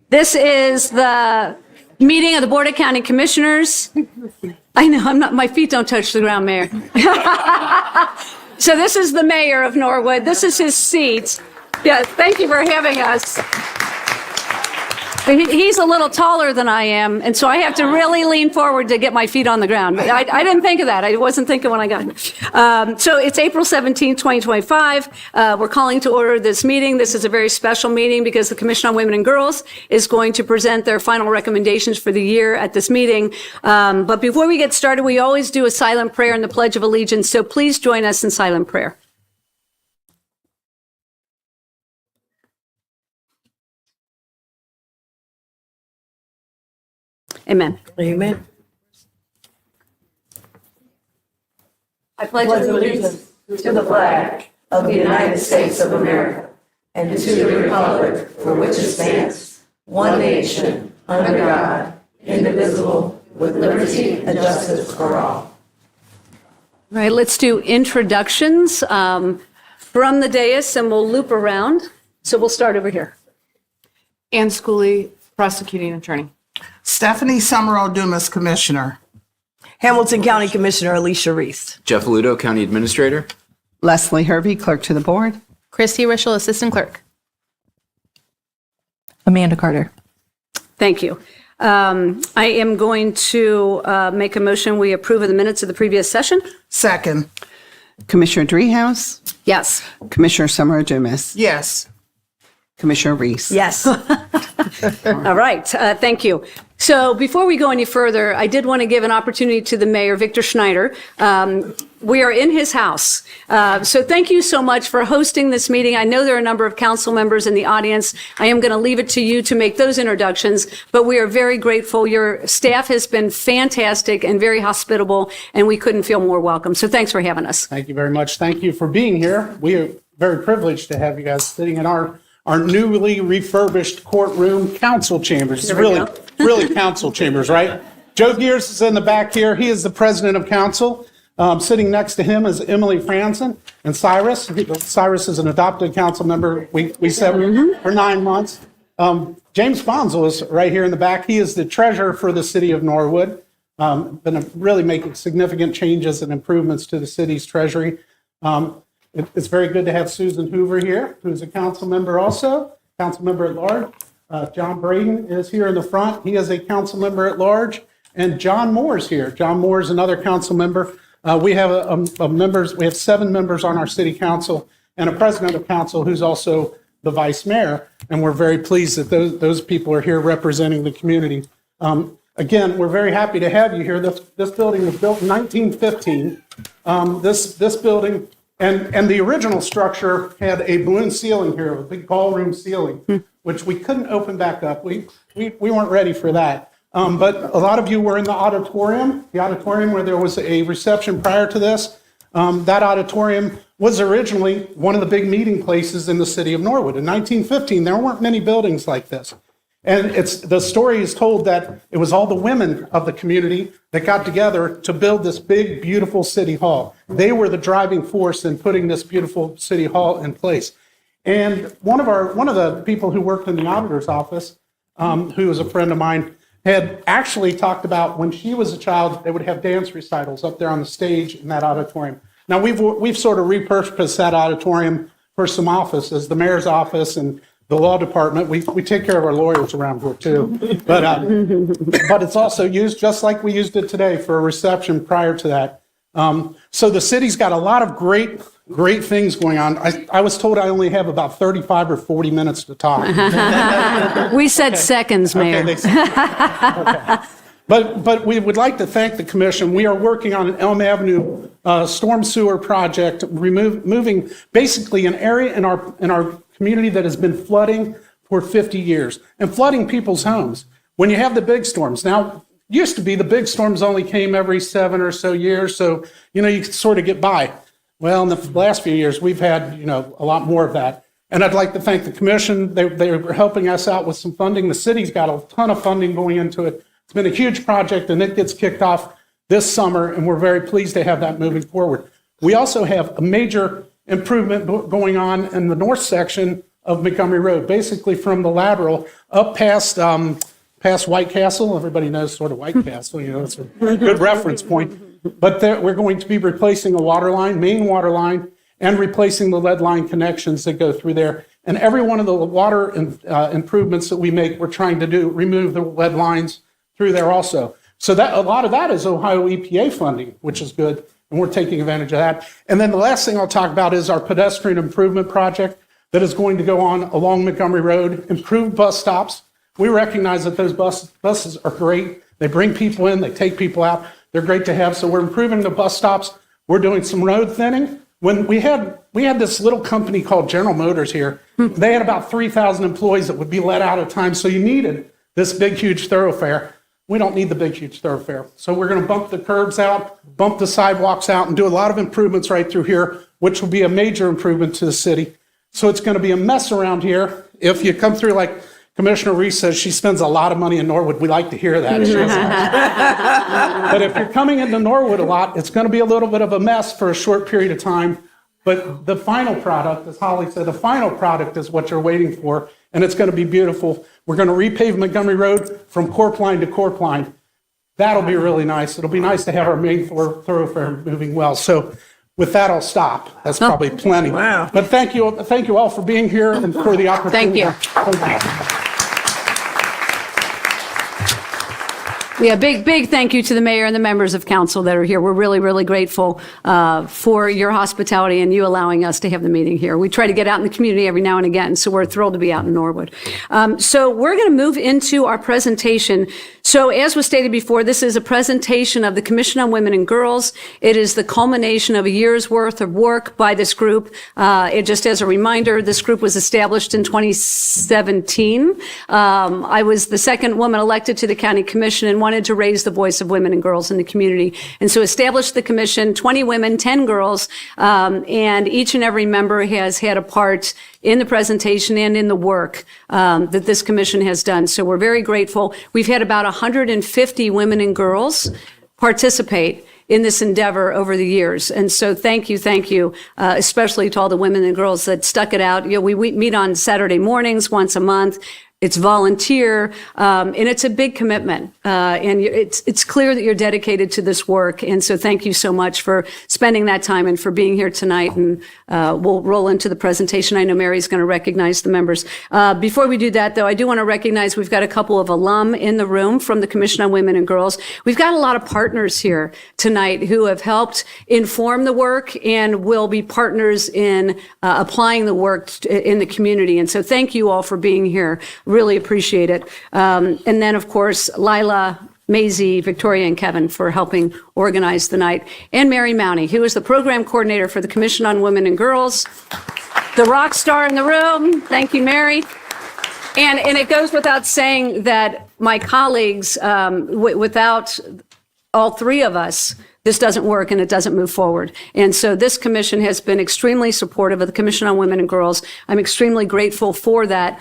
This is the meeting of the Board of County Commissioners. I know, my feet don't touch the ground, Mayor. So this is the mayor of Norwood. This is his seat. Yeah, thank you for having us. He's a little taller than I am, and so I have to really lean forward to get my feet on the ground. But I didn't think of that. I wasn't thinking when I got here. So it's April 17, 2025. We're calling to order this meeting. This is a very special meeting because the Commission on Women and Girls is going to present their final recommendations for the year at this meeting. But before we get started, we always do a silent prayer and the Pledge of Allegiance, so please join us in silent prayer. Amen. Amen. I pledge Allegiance to the flag of the United States of America and to the republic for which it stands, one nation, under God, indivisible, with liberty and justice for all. All right, let's do introductions from the dais, and we'll loop around. So we'll start over here. Ann Schooley, prosecuting attorney. Stephanie Summerall Dumas, Commissioner. Hamilton County Commissioner Alicia Reese. Jeff Ludo, County Administrator. Leslie Hervey, Clerk to the Board. Christy Rischel, Assistant Clerk. Amanda Carter. Thank you. I am going to make a motion. We approve of the minutes of the previous session. Second. Commissioner Dreehouse. Yes. Commissioner Summerall Dumas. Yes. Commissioner Reese. Yes. All right. Thank you. So before we go any further, I did want to give an opportunity to the mayor, Victor Schneider. We are in his house. So thank you so much for hosting this meeting. I know there are a number of council members in the audience. I am going to leave it to you to make those introductions, but we are very grateful. Your staff has been fantastic and very hospitable, and we couldn't feel more welcome. So thanks for having us. Thank you very much. Thank you for being here. We are very privileged to have you guys sitting in our newly refurbished courtroom council chambers. It's really council chambers, right? Joe Gears is in the back here. He is the president of council. Sitting next to him is Emily Franson and Cyrus. Cyrus is an adopted council member. We said for 9 months. James Fonzel is right here in the back. He is the treasurer for the city of Norwood. Been really making significant changes and improvements to the city's treasury. It's very good to have Susan Hoover here, who's a council member also, council member at large. John Braden is here in the front. He is a council member at large. And John Moore is here. John Moore is another council member. We have we have 7 members on our city council and a president of council who's also the vice mayor. And we're very pleased that those people are here representing the community. Again, we're very happy to have you here. This building was built in 1915. This building and the original structure had a balloon ceiling here, a big ballroom ceiling, which we couldn't open back up. We weren't ready for that. But a lot of you were in the auditorium where there was a reception prior to this. That auditorium was originally one of the big meeting places in the city of Norwood. In 1915, there weren't many buildings like this. And the story is told that it was all the women of the community that got together to build this big, beautiful city hall. They were the driving force in putting this beautiful city hall in place. And one of the people who worked in the auditor's office, who was a friend of mine, had actually talked about when she was a child, they would have dance recitals up there on the stage in that auditorium. Now we've sort of repurposed that auditorium for some offices, the mayor's office and the law department. We take care of our lawyers around here too, but it's also used just like we used it today for a reception prior to that. So the city's got a lot of great things going on. I was told I only have about 35 or 40 minutes to talk. We said seconds, Mayor. Okay. But we would like to thank the commission. We are working on an Elm Avenue storm sewer project, moving basically an area in our community that has been flooding for 50 years and flooding people's homes. When you have the big storms, now used to be the big storms only came every 7 or so years, so you could sort of get by. Well, in the last few years, we've had a lot more of that. And I'd like to thank the commission. They're helping us out with some funding. The city's got a ton of funding going into it. It's been a huge project, and it gets kicked off this summer, and we're very pleased to have that moving forward. We also have a major improvement going on in the north section of Montgomery Road, basically from the lateral up past White Castle. Everybody knows sort of White Castle, it's a good reference point. But we're going to be replacing a water line, main water line, and replacing the lead line connections that go through there. And every one of the water improvements that we make, we're trying to remove the lead lines through there also. So that a lot of that is Ohio EPA funding, which is good, and we're taking advantage of that. And then the last thing I'll talk about is our pedestrian improvement project that is going to go on along Montgomery Road, improved bus stops. We recognize that those buses are great. They bring people in, they take people out. They're great to have. So we're improving the bus stops. We're doing some road thinning. When we had this little company called General Motors here, they had about 3,000 employees that would be let out at times. So you needed this big, huge thoroughfare. We don't need the big, huge thoroughfare. So we're going to bump the curbs out, bump the sidewalks out, and do a lot of improvements right through here, which will be a major improvement to the city. So it's going to be a mess around here. If you come through, like Commissioner Reese says, she spends a lot of money in Norwood. We like to hear that. But if you're coming into Norwood a lot, it's going to be a little bit of a mess for a short period of time. But the final product, as Holly said, the final product is what you're waiting for, and it's going to be beautiful. We're going to repave Montgomery Road from Corp Line to Corp Line. That'll be really nice. It'll be nice to have our main thoroughfare moving well. So with that, I'll stop. That's probably plenty. Wow. But thank you all for being here and for the opportunity. Thank you. Yeah, big thank you to the mayor and the members of council that are here. We're really, really grateful for your hospitality and you allowing us to have the meeting here. We try to get out in the community every now and again, so we're thrilled to be out in Norwood. So we're going to move into our presentation. So as was stated before, this is a presentation of the Commission on Women and Girls. It is the culmination of a year's worth of work by this group. Just as a reminder, this group was established in 2017. I was the second woman elected to the county commission and wanted to raise the voice of women and girls in the community. And so established the commission, 20 women, 10 girls, and each and every member has had a part in the presentation and in the work that this commission has done. So we're very grateful. We've had about 150 women and girls participate in this endeavor over the years. And so thank you, especially to all the women and girls that stuck it out. We meet on Saturday mornings once a month. It's volunteer, and it's a big commitment. And it's clear that you're dedicated to this work. And so thank you so much for spending that time and for being here tonight. And we'll roll into the presentation. I know Mary's going to recognize the members. Before we do that, though, I do want to recognize we've got a couple of alum in the room from the Commission on Women and Girls. We've got a lot of partners here tonight who have helped inform the work and will be partners in applying the work in the community. And so thank you all for being here. Really appreciate it. And then, of course, Lila, Maisie, Victoria, and Kevin for helping organize the night. And Mary Mounty, who is the program coordinator for the Commission on Women and Girls, the rock star in the room. Thank you, Mary. And it goes without saying that my colleagues, without all three of us, this doesn't work and it doesn't move forward. And so this commission has been extremely supportive of the Commission on Women and Girls. I'm extremely grateful for that.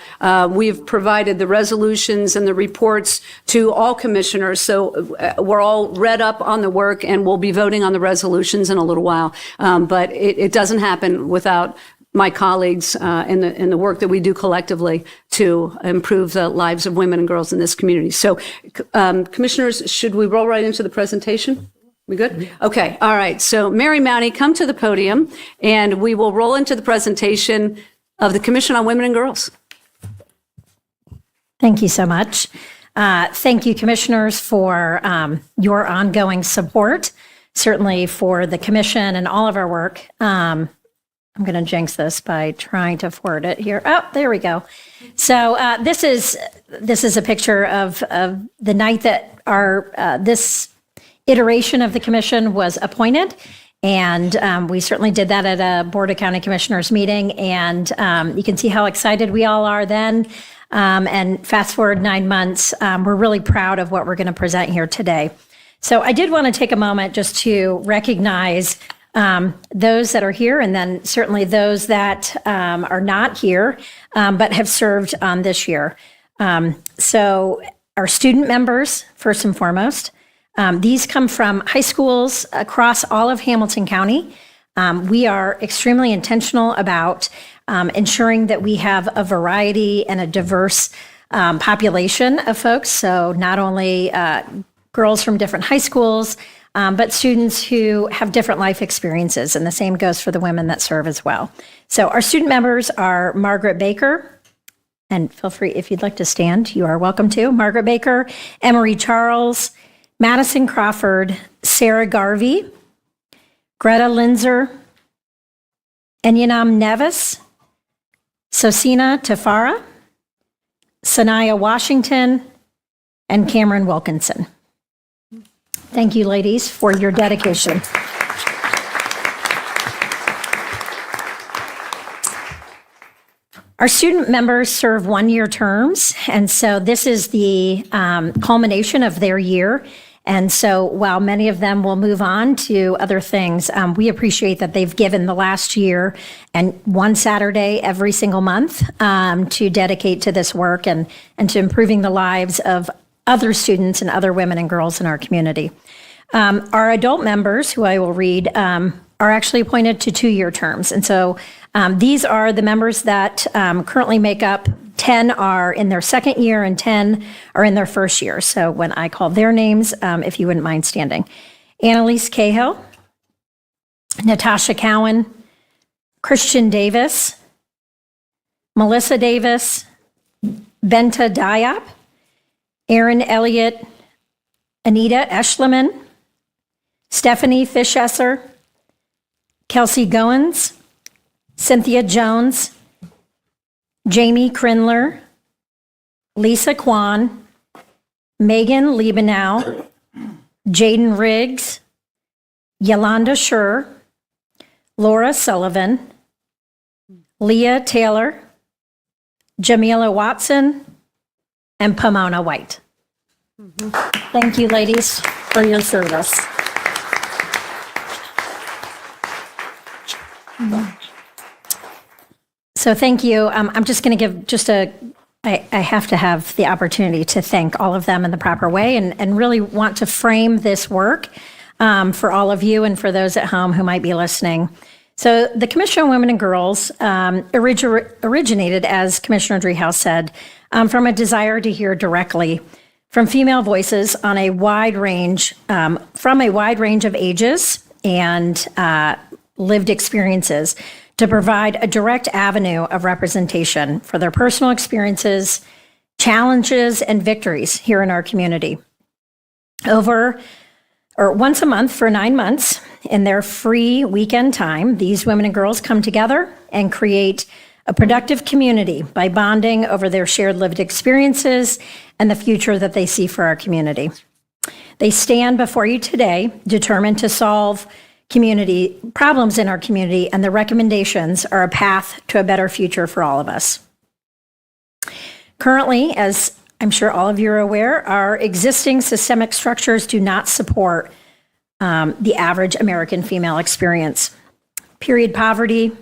We've provided the resolutions and the reports to all commissioners. So we're all read up on the work and we'll be voting on the resolutions in a little while. But it doesn't happen without my colleagues and the work that we do collectively to improve the lives of women and girls in this community. So commissioners, should we roll right into the presentation? We good? Okay. All right. So Mary Mounty, come to the podium and we will roll into the presentation of the Commission on Women and Girls. Thank you so much. Thank you, commissioners, for your ongoing support, certainly for the commission and all of our work. I'm going to jinx this by trying to forward it here. Oh, there we go. So this is a picture of the night that this iteration of the commission was appointed. And we certainly did that at a Board of County Commissioners meeting. And you can see how excited we all are then. And fast forward 9 months, we're really proud of what we're going to present here today. So I did want to take a moment just to recognize those that are here, and then certainly those that are not here, but have served this year. So our student members, first and foremost. These come from high schools across all of Hamilton County. We are extremely intentional about ensuring that we have a variety and a diverse population of folks. So not only girls from different high schools, but students who have different life experiences. And the same goes for the women that serve as well. So our student members are Margaret Baker, and feel free, if you'd like to stand, you are welcome to. Margaret Baker, Emery Charles, Madison Crawford, Sarah Garvey, Greta Linzer, Enyanam Nevis, Sosina Tafara, Sanaya Washington, and Cameron Wilkinson. Thank you, ladies, for your dedication. Our student members serve one-year terms, and so this is the culmination of their year. And so while many of them will move on to other things, we appreciate that they've given the last year and one Saturday every single month to dedicate to this work and to improving the lives of other students and other women and girls in our community. Our adult members, who I will read, are actually appointed to two-year terms. And so these are the members that currently make up 10 are in their second year and 10 are in their first year. So when I call their names, if you wouldn't mind standing. Annalise Cahill, Natasha Cowan, Christian Davis, Melissa Davis, Benta Diop, Aaron Elliott, Anita Eschleman, Stephanie Fischesser, Kelsey Goins, Cynthia Jones, Jamie Crinler, Lisa Kwan, Megan Liebenow, Jaden Riggs, Yolanda Schur, Laura Sullivan, Leah Taylor, Jamila Watson, and Pomona White. Thank you, ladies, for your service. So thank you. I'm just going to give just I have to have the opportunity to thank all of them in the proper way and really want to frame this work for all of you and for those at home who might be listening. So the Commission on Women and Girls originated, as Commissioner Driehaus said, from a desire to hear directly from female voices on a wide range, from a wide range of ages and lived experiences, to provide a direct avenue of representation for their personal experiences, challenges, and victories here in our community. Once a month for 9 months, in their free weekend time, these women and girls come together and create a productive community by bonding over their shared lived experiences and the future that they see for our community. They stand before you today determined to solve community problems in our community, and the recommendations are a path to a better future for all of us. Currently, as I'm sure all of you are aware, our existing systemic structures do not support the average American female experience. Period poverty,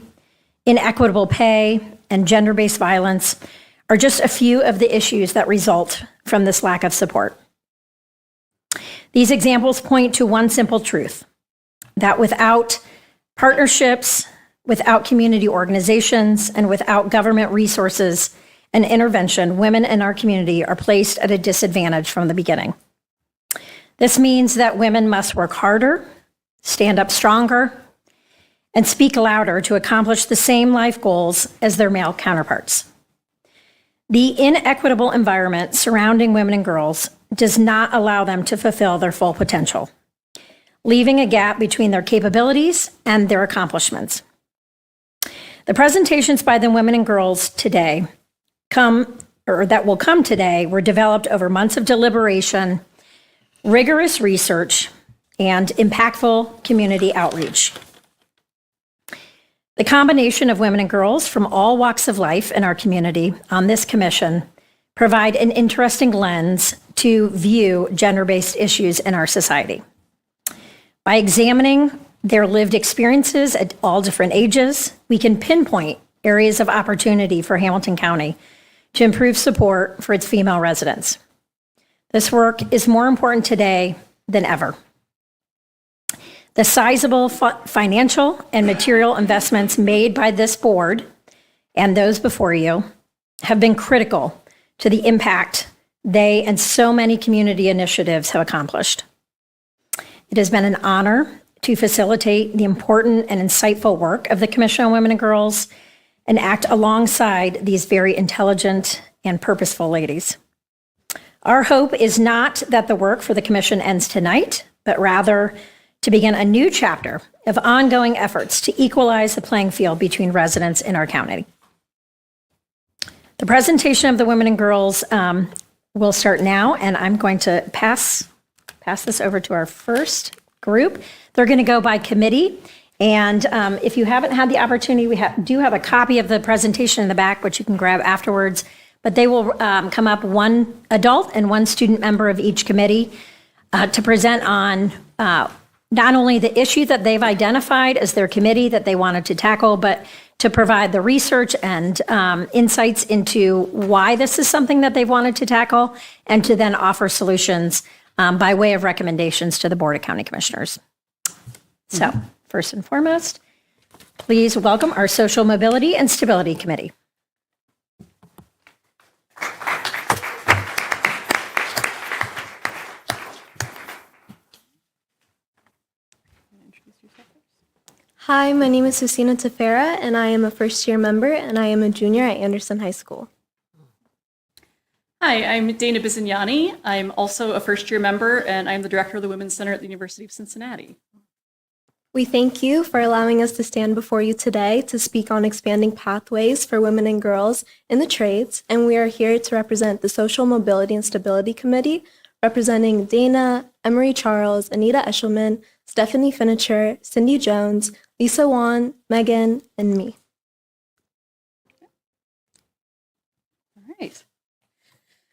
inequitable pay, and gender-based violence are just a few of the issues that result from this lack of support. These examples point to one simple truth: that without partnerships, without community organizations, and without government resources and intervention, women in our community are placed at a disadvantage from the beginning. This means that women must work harder, stand up stronger, and speak louder to accomplish the same life goals as their male counterparts. The inequitable environment surrounding women and girls does not allow them to fulfill their full potential, leaving a gap between their capabilities and their accomplishments. The presentations by the women and girls today that will come today were developed over months of deliberation, rigorous research, and impactful community outreach. The combination of women and girls from all walks of life in our community on this commission provide an interesting lens to view gender-based issues in our society. By examining their lived experiences at all different ages, we can pinpoint areas of opportunity for Hamilton County to improve support for its female residents. This work is more important today than ever. The sizable financial and material investments made by this board and those before you have been critical to the impact they and so many community initiatives have accomplished. It has been an honor to facilitate the important and insightful work of the Commission on Women and Girls and act alongside these very intelligent and purposeful ladies. Our hope is not that the work for the Commission ends tonight, but rather to begin a new chapter of ongoing efforts to equalize the playing field between residents in our county. The presentation of the Women and Girls will start now, and I'm going to pass this over to our first group. They're going to go by committee, and if you haven't had the opportunity, we do have a copy of the presentation in the back, which you can grab afterwards, but they will come up, one adult and one student member of each committee, to present on not only the issue that they've identified as their committee that they wanted to tackle, but to provide the research and insights into why this is something that they've wanted to tackle, and to then offer solutions by way of recommendations to the Board of County Commissioners. So, first and foremost, please welcome our Social Mobility and Stability Committee. Hi, my name is Susina Tefera, and I am a first-year member, and I am a junior at Anderson High School. Hi, I'm Dana Bizignani. I'm also a first-year member, and I'm the director of the Women's Center at the University of Cincinnati. We thank you for allowing us to stand before you today to speak on expanding pathways for women and girls in the trades, and we are here to represent the Social Mobility and Stability Committee, representing Dana, Emery Charles, Anita Eshelman, Stephanie Finicher, Cindy Jones, Lisa Wan, Megan, and me. All right.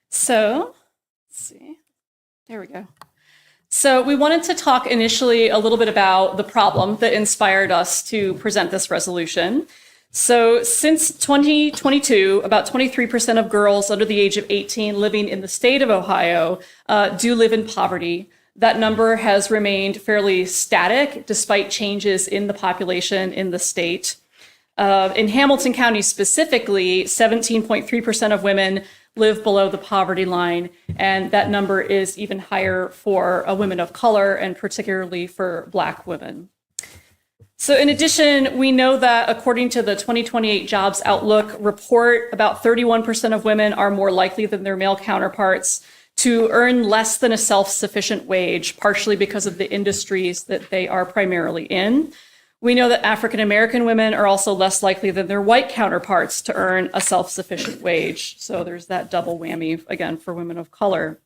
So, let's see. There we go. So we wanted to talk initially a little bit about the problem that inspired us to present this resolution. So since 2022, about 23% of girls under the age of 18 living in the state of Ohio do live in poverty. That number has remained fairly static despite changes in the population in the state. In Hamilton County specifically, 17.3% of women live below the poverty line, and that number is even higher for women of color and particularly for Black women. So in addition, we know that according to the 2028 Jobs Outlook report, about 31% of women are more likely than their male counterparts to earn less than a self-sufficient wage, partially because of the industries that they are primarily in. We know that African American women are also less likely than their white counterparts to earn a self-sufficient wage. So there's that double whammy, again, for women of color.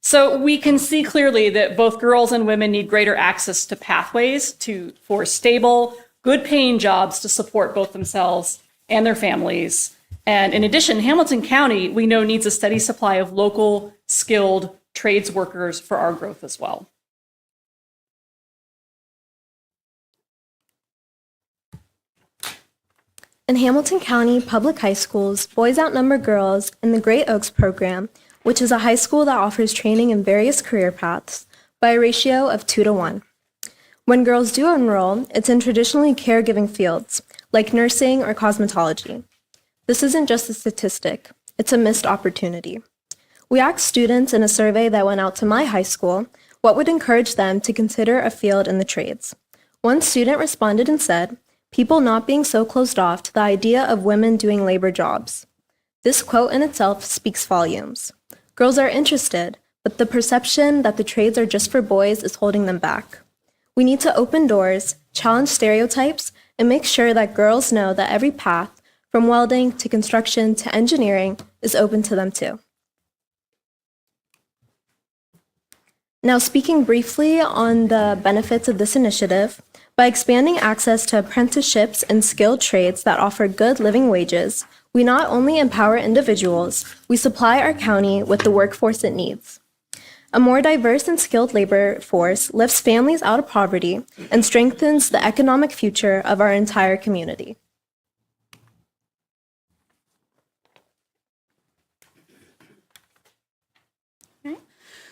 So we can see clearly that both girls and women need greater access to pathways for stable, good-paying jobs to support both themselves and their families. And in addition, Hamilton County, we know, needs a steady supply of local, skilled trades workers for our growth as well. In Hamilton County Public High Schools, boys outnumber girls in the Great Oaks program, which is a high school that offers training in various career paths, by a ratio of 2-to-1. When girls do enroll, it's in traditionally caregiving fields, like nursing or cosmetology. This isn't just a statistic, it's a missed opportunity. We asked students in a survey that went out to my high school what would encourage them to consider a field in the trades. One student responded and said, "People not being so closed off to the idea of women doing labor jobs." This quote in itself speaks volumes. Girls are interested, but the perception that the trades are just for boys is holding them back. We need to open doors, challenge stereotypes, and make sure that girls know that every path, from welding to construction to engineering, is open to them too. Now, speaking briefly on the benefits of this initiative, by expanding access to apprenticeships and skilled trades that offer good living wages, we not only empower individuals, we supply our county with the workforce it needs. A more diverse and skilled labor force lifts families out of poverty and strengthens the economic future of our entire community.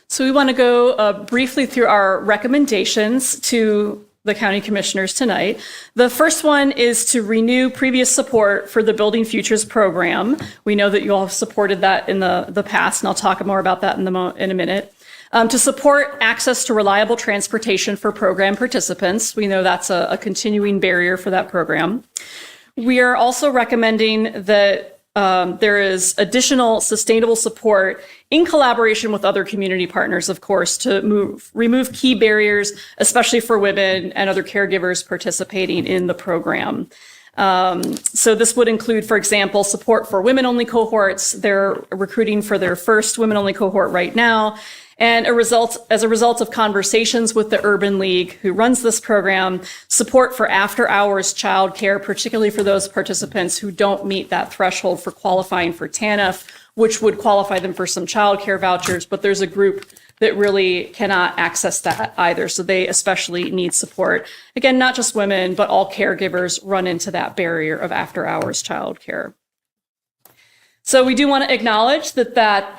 So we want to go briefly through our recommendations to the county commissioners tonight. The first one is to renew previous support for the Building Futures program. We know that you all have supported that in the past, and I'll talk more about that in a minute. To support access to reliable transportation for program participants. We know that's a continuing barrier for that program. We are also recommending that there is additional sustainable support in collaboration with other community partners, of course, to remove key barriers, especially for women and other caregivers participating in the program. So this would include, for example, support for women-only cohorts. They're recruiting for their first women-only cohort right now. And as a result of conversations with the Urban League, who runs this program, support for after-hours childcare, particularly for those participants who don't meet that threshold for qualifying for TANF, which would qualify them for some childcare vouchers, but there's a group that really cannot access that either. So they especially need support. Again, not just women, but all caregivers run into that barrier of after-hours childcare. So we do want to acknowledge that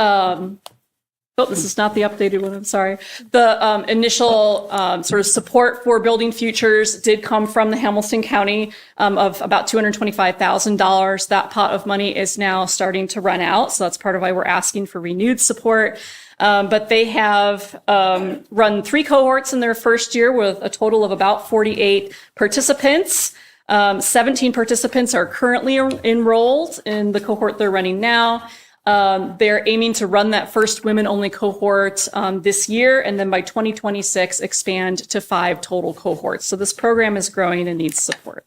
oh, this is not the updated one, I'm sorry. The initial sort of support for Building Futures did come from the Hamilton County of about $225,000. That pot of money is now starting to run out, so that's part of why we're asking for renewed support. But they have run 3 cohorts in their first year with a total of about 48 participants. 17 participants are currently enrolled in the cohort they're running now. They're aiming to run that first women-only cohort this year, and then by 2026 expand to 5 total cohorts. So this program is growing and needs support.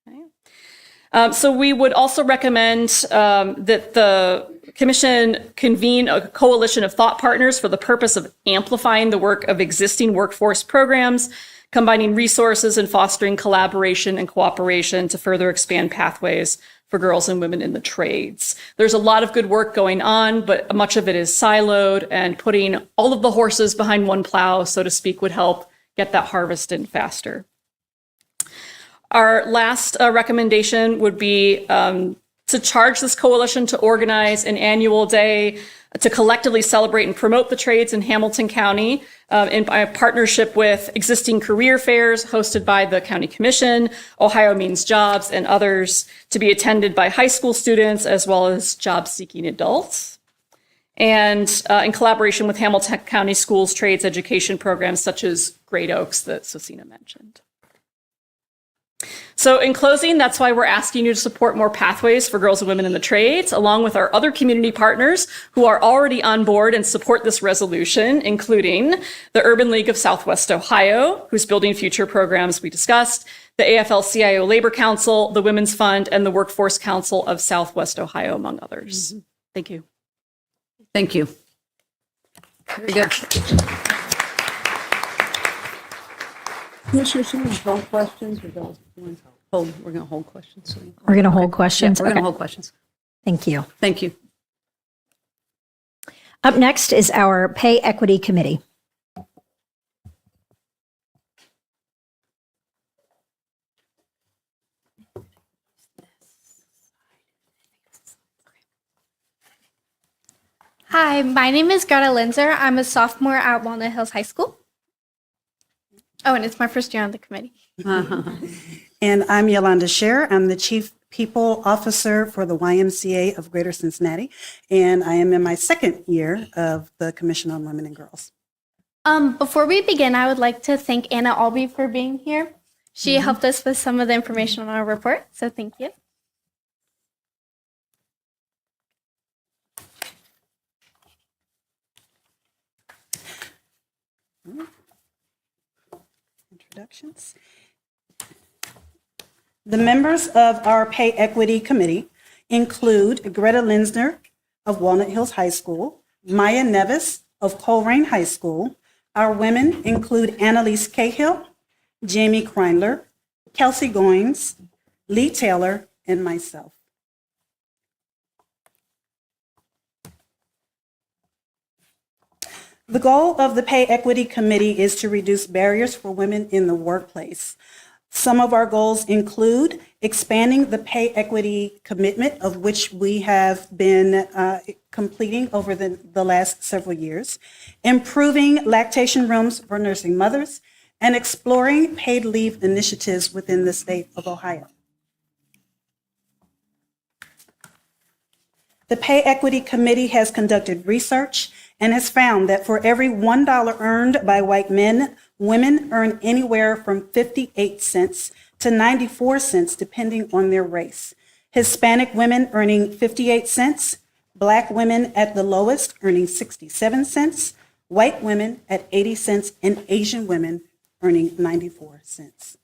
Okay. So we would also recommend that the Commission convene a coalition of thought partners for the purpose of amplifying the work of existing workforce programs, combining resources and fostering collaboration and cooperation to further expand pathways for girls and women in the trades. There's a lot of good work going on, but much of it is siloed, and putting all of the horses behind one plow, so to speak, would help get that harvest in faster. Our last recommendation would be to charge this coalition to organize an annual day to collectively celebrate and promote the trades in Hamilton County in partnership with existing career fairs hosted by the County Commission, Ohio Means Jobs, and others, to be attended by high school students as well as job-seeking adults. And in collaboration with Hamilton County Schools trades education programs such as Great Oaks that Cecina mentioned. So in closing, that's why we're asking you to support more pathways for girls and women in the trades, along with our other community partners who are already on board and support this resolution, including the Urban League of Southwest Ohio, whose Building Future programs we discussed, the AFL-CIO Labor Council, the Women's Fund, and the Workforce Council of Southwest Ohio, among others. Mm-hmm. Thank you. Thank you. Very good. Commissioner, should we hold questions or don't? We're going to hold questions. We're going to hold questions. We're going to Okay. hold questions. Thank you. Thank you. Up next is our Pay Equity Committee. Hi, my name is Greta Linzer. I'm a sophomore at Walnut Hills High School. Oh, and it's my first year on the committee. And I'm Yolanda Scher. I'm the Chief People Officer for the YMCA of Greater Cincinnati, and I am in my second year of the Commission on Women and Girls. Before we begin, I would like to thank Anna Albee for being here. She helped us with some of the information on our report, so thank you. Introductions. The members of our Pay Equity Committee include Greta Linzner of Walnut Hills High School, Maya Nevis of Coleraine High School. Our women include Annalise Cahill, Jamie Kreindler, Kelsey Goins, Lee Taylor, and myself. The goal of the Pay Equity Committee is to reduce barriers for women in the workplace. Some of our goals include expanding the pay equity commitment, of which we have been completing over the last several years, improving lactation rooms for nursing mothers, and exploring paid leave initiatives within the state of Ohio. The Pay Equity Committee has conducted research and has found that for every $1 earned by white men, women earn anywhere from 58 cents to 94 cents depending on their race. Hispanic women earning 58 cents, Black women at the lowest earning 67 cents, white women at 80 cents, and Asian women earning 94 cents.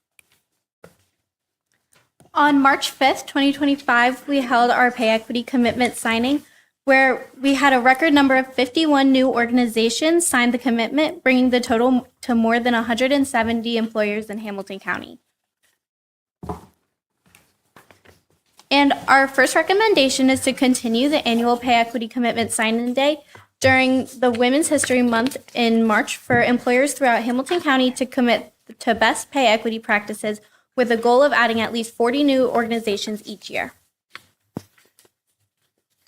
On March 5th, 2025, we held our pay equity commitment signing, where we had a record number of 51 new organizations sign the commitment, bringing the total to more than 170 employers in Hamilton County. And our first recommendation is to continue the annual pay equity commitment sign-in day during the Women's History Month in March for employers throughout Hamilton County to commit to best pay equity practices with a goal of adding at least 40 new organizations each year.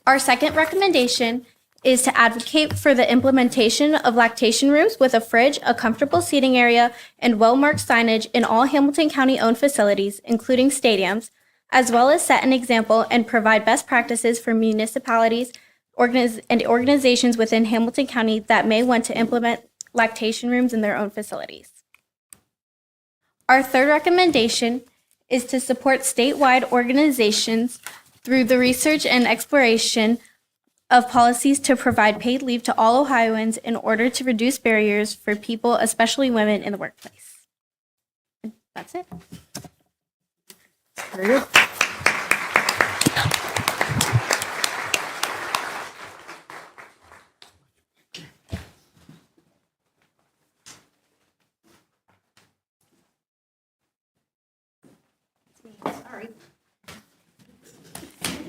Our second recommendation is to advocate for the implementation of lactation rooms with a fridge, a comfortable seating area, and well-marked signage in all Hamilton County-owned facilities, including stadiums, as well as set an example and provide best practices for municipalities and organizations within Hamilton County that may want to implement lactation rooms in their own facilities. Our third recommendation is to support statewide organizations through the research and exploration of policies to provide paid leave to all Ohioans in order to reduce barriers for people, especially women, in the workplace. That's it. Very good.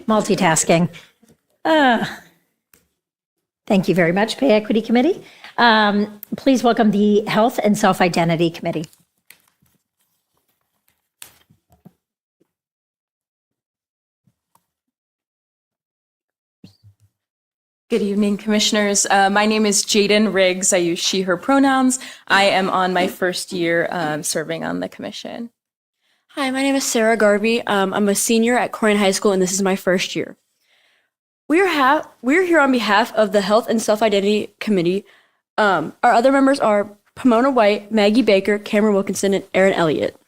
Multitasking. Thank you very much, Pay Equity Committee. Please welcome the Health and Self-Identity Committee. Good evening, Commissioners. My name is Jaden Riggs. I use she, her pronouns. I am on my first year serving on the commission. Hi, my name is Sarah Garvey. I'm a senior at Corning High School, and this is my first year. We're here on behalf of the Health and Self-Identity Committee. Our other members are Pomona White, Maggie Baker, Cameron Wilkinson, and Aaron Elliott.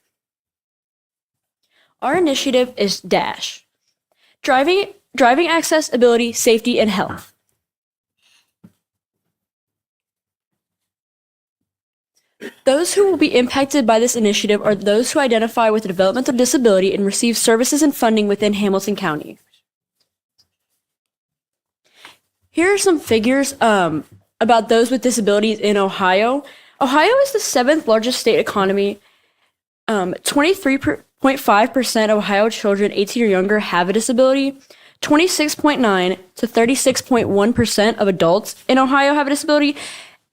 Our initiative is DASH, driving accessibility, safety, and health. Those who will be impacted by this initiative are those who identify with a developmental disability and receive services and funding within Hamilton County. Here are some figures about those with disabilities in Ohio. Ohio is the 7th largest state economy. 23.5% of Ohio children 18 or younger have a disability. 26.9 to 36.1% of adults in Ohio have a disability,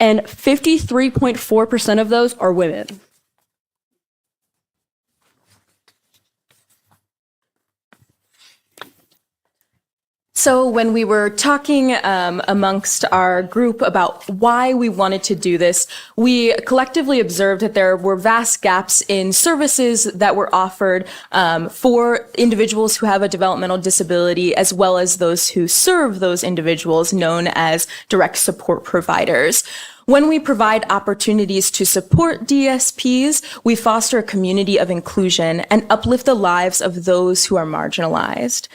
and 53.4% of those are women. So when we were talking amongst our group about why we wanted to do this, we collectively observed that there were vast gaps in services that were offered for individuals who have a developmental disability, as well as those who serve those individuals, known as direct support providers. When we provide opportunities to support DSPs, we foster a community of inclusion and uplift the lives of those who are marginalized.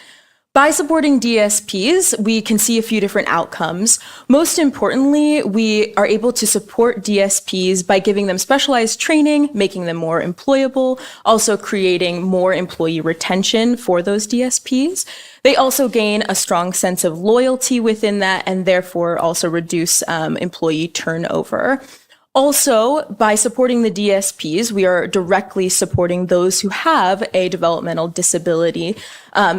By supporting DSPs, we can see a few different outcomes. Most importantly, we are able to support DSPs by giving them specialized training, making them more employable, also creating more employee retention for those DSPs. They also gain a strong sense of loyalty within that and therefore also reduce employee turnover. Also, by supporting the DSPs, we are directly supporting those who have a developmental disability.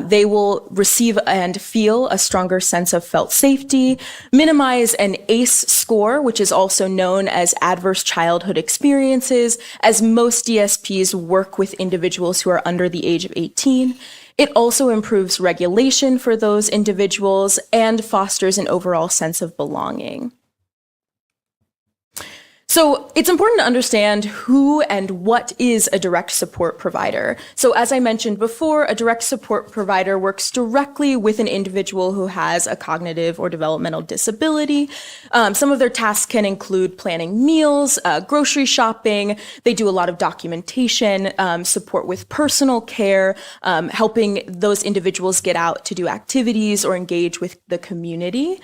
They will receive and feel a stronger sense of felt safety, minimize an ACE score, which is also known as adverse childhood experiences, as most DSPs work with individuals who are under the age of 18. It also improves regulation for those individuals and fosters an overall sense of belonging. So it's important to understand who and what is a direct support provider. So as I mentioned before, a direct support provider works directly with an individual who has a cognitive or developmental disability. Some of their tasks can include planning meals, grocery shopping. They do a lot of documentation, support with personal care, helping those individuals get out to do activities or engage with the community.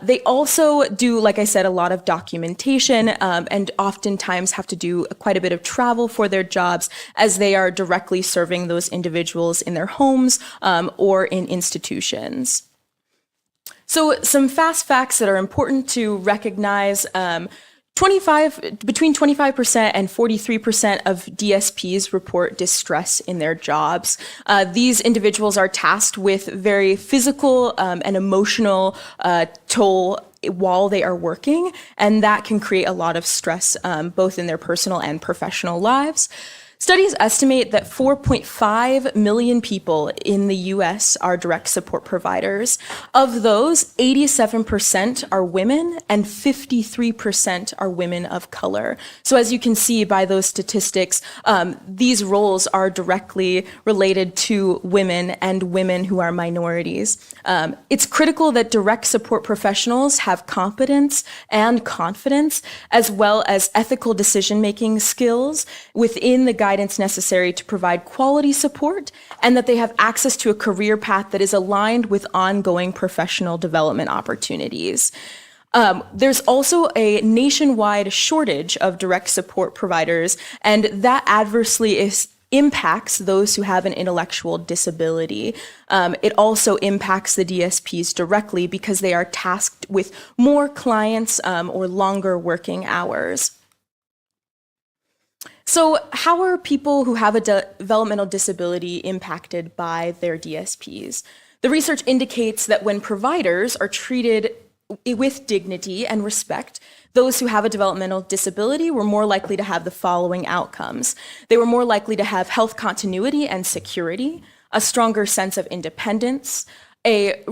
They also do, like I said, a lot of documentation and oftentimes have to do quite a bit of travel for their jobs as they are directly serving those individuals in their homes or in institutions. So some fast facts that are important to recognize. Between 25% and 43% of DSPs report distress in their jobs. These individuals are tasked with very physical and emotional toll while they are working, and that can create a lot of stress both in their personal and professional lives. Studies estimate that 4.5 million people in the US are direct support providers. Of those, 87% are women and 53% are women of color. So as you can see by those statistics, these roles are directly related to women and women who are minorities. It's critical that direct support professionals have competence and confidence, as well as ethical decision-making skills within the guidance necessary to provide quality support, and that they have access to a career path that is aligned with ongoing professional development opportunities. There's also a nationwide shortage of direct support providers, and that adversely impacts those who have an intellectual disability. It also impacts the DSPs directly because they are tasked with more clients or longer working hours. So how are people who have a developmental disability impacted by their DSPs? The research indicates that when providers are treated with dignity and respect, those who have a developmental disability were more likely to have the following outcomes. They were more likely to have health continuity and security, a stronger sense of independence, free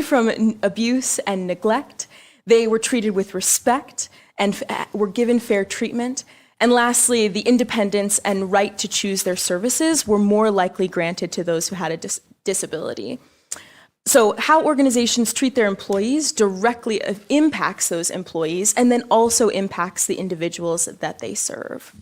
from abuse and neglect. They were treated with respect and were given fair treatment. And lastly, the independence and right to choose their services were more likely granted to those who had a disability. So how organizations treat their employees directly impacts those employees and then also impacts the individuals that they serve.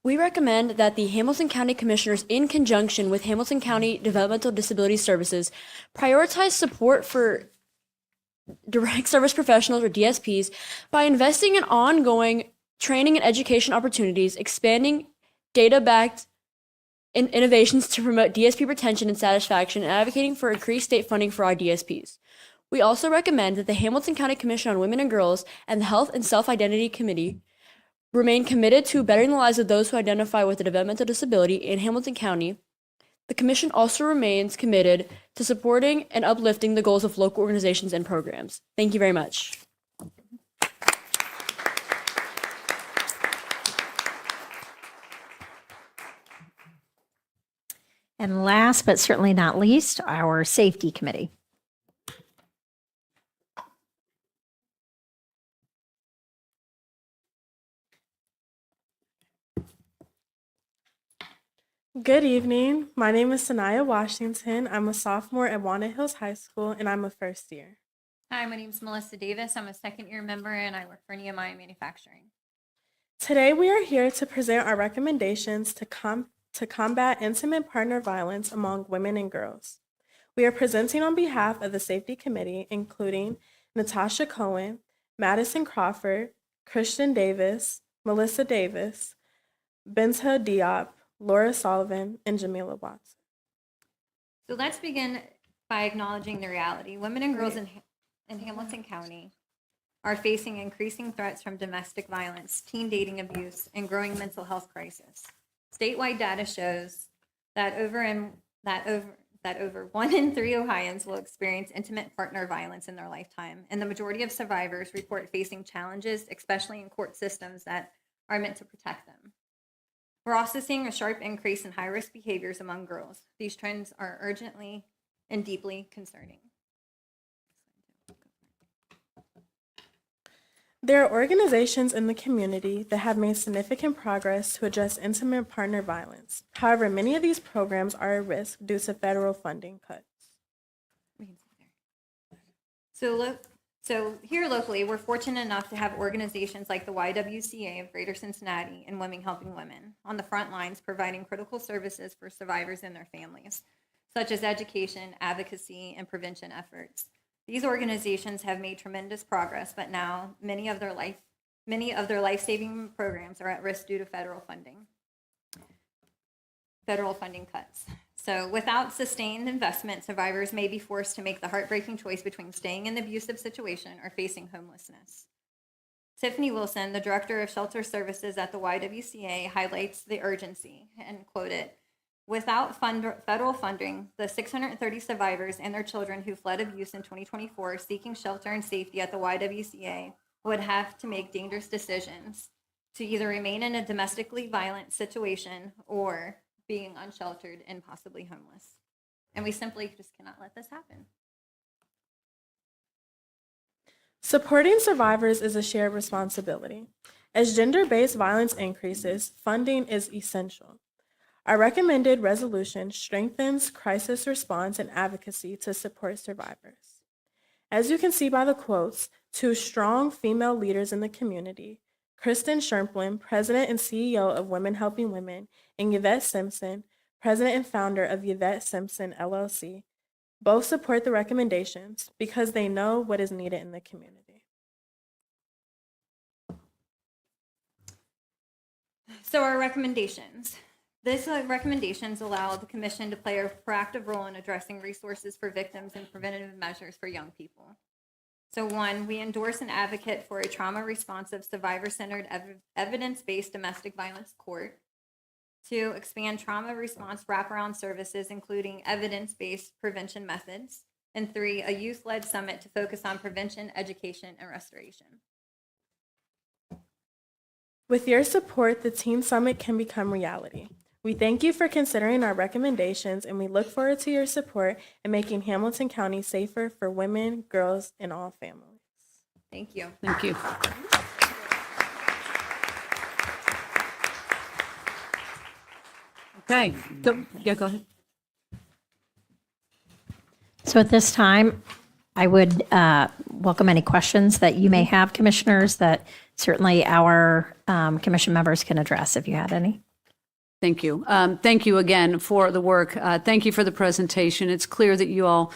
We recommend that the Hamilton County Commissioners, in conjunction with Hamilton County Developmental Disability Services, prioritize support for direct service professionals or DSPs by investing in ongoing training and education opportunities, expanding data-backed innovations to promote DSP retention and satisfaction, and advocating for increased state funding for our DSPs. We also recommend that the Hamilton County Commission on Women and Girls and the Health and Self-Identity Committee remain committed to bettering the lives of those who identify with a developmental disability in Hamilton County. The Commission also remains committed to supporting and uplifting the goals of local organizations and programs. Thank you very much. And last but certainly not least, our Safety Committee. Good evening. My name is Sanaya Washington. I'm a sophomore at Walnut Hills High School, and I'm a first year. Hi, my name is Melissa Davis. I'm a second-year member, and I work for Nehemiah Manufacturing. Today, we are here to present our recommendations to combat intimate partner violence among women and girls. We are presenting on behalf of the Safety Committee, including Natasha Cohen, Madison Crawford, Christian Davis, Melissa Davis, Benta Diop, Laura Sullivan, and Jamila Watson. So let's begin by acknowledging the reality. Women and girls in Hamilton County are facing increasing threats from domestic violence, teen dating abuse, and growing mental health crisis. Statewide data shows that over 1 in 3 Ohioans will experience intimate partner violence in their lifetime, and the majority of survivors report facing challenges, especially in court systems that are meant to protect them. We're also seeing a sharp increase in high-risk behaviors among girls. These trends are urgently and deeply concerning. There are organizations in the community that have made significant progress to address intimate partner violence. However, many of these programs are at risk due to federal funding cuts. So here locally, we're fortunate enough to have organizations like the YWCA of Greater Cincinnati and Women Helping Women on the front lines providing critical services for survivors and their families, such as education, advocacy, and prevention efforts. These organizations have made tremendous progress, but now many of their life-saving programs are at risk due to federal funding cuts. So without sustained investment, survivors may be forced to make the heartbreaking choice between staying in the abusive situation or facing homelessness. Tiffany Wilson, the Director of Shelter Services at the YWCA, highlights the urgency and quoted, "Without federal funding, the 630 survivors and their children who fled abuse in 2024 seeking shelter and safety at the YWCA would have to make dangerous decisions to either remain in a domestically violent situation or being unsheltered and possibly homeless. And we simply just cannot let this happen." Supporting survivors is a shared responsibility. As gender-based violence increases, funding is essential. Our recommended resolution strengthens crisis response and advocacy to support survivors. As you can see by the quotes, two strong female leaders in the community, Kristen Sherplin, President and CEO of Women Helping Women, and Yvette Simpson, President and founder of Yvette Simpson LLC, both support the recommendations because they know what is needed in the community. So our recommendations. These recommendations allow the Commission to play a proactive role in addressing resources for victims and preventative measures for young people. So 1, we endorse and advocate for a trauma-responsive, survivor-centered, evidence-based domestic violence court. 2, expand trauma response wraparound services, including evidence-based prevention methods. And 3, a youth-led summit to focus on prevention, education, and restoration. With your support, the Teen Summit can become reality. We thank you for considering our recommendations, and we look forward to your support in making Hamilton County safer for women, girls, and all families. Thank you. Thank you. Okay. Yeah, go ahead. So at this time, I would welcome any questions that you may have, commissioners, that certainly our commission members can address if you had any. Thank you. Thank you again for the work. Thank you for the presentation. It's clear that you all,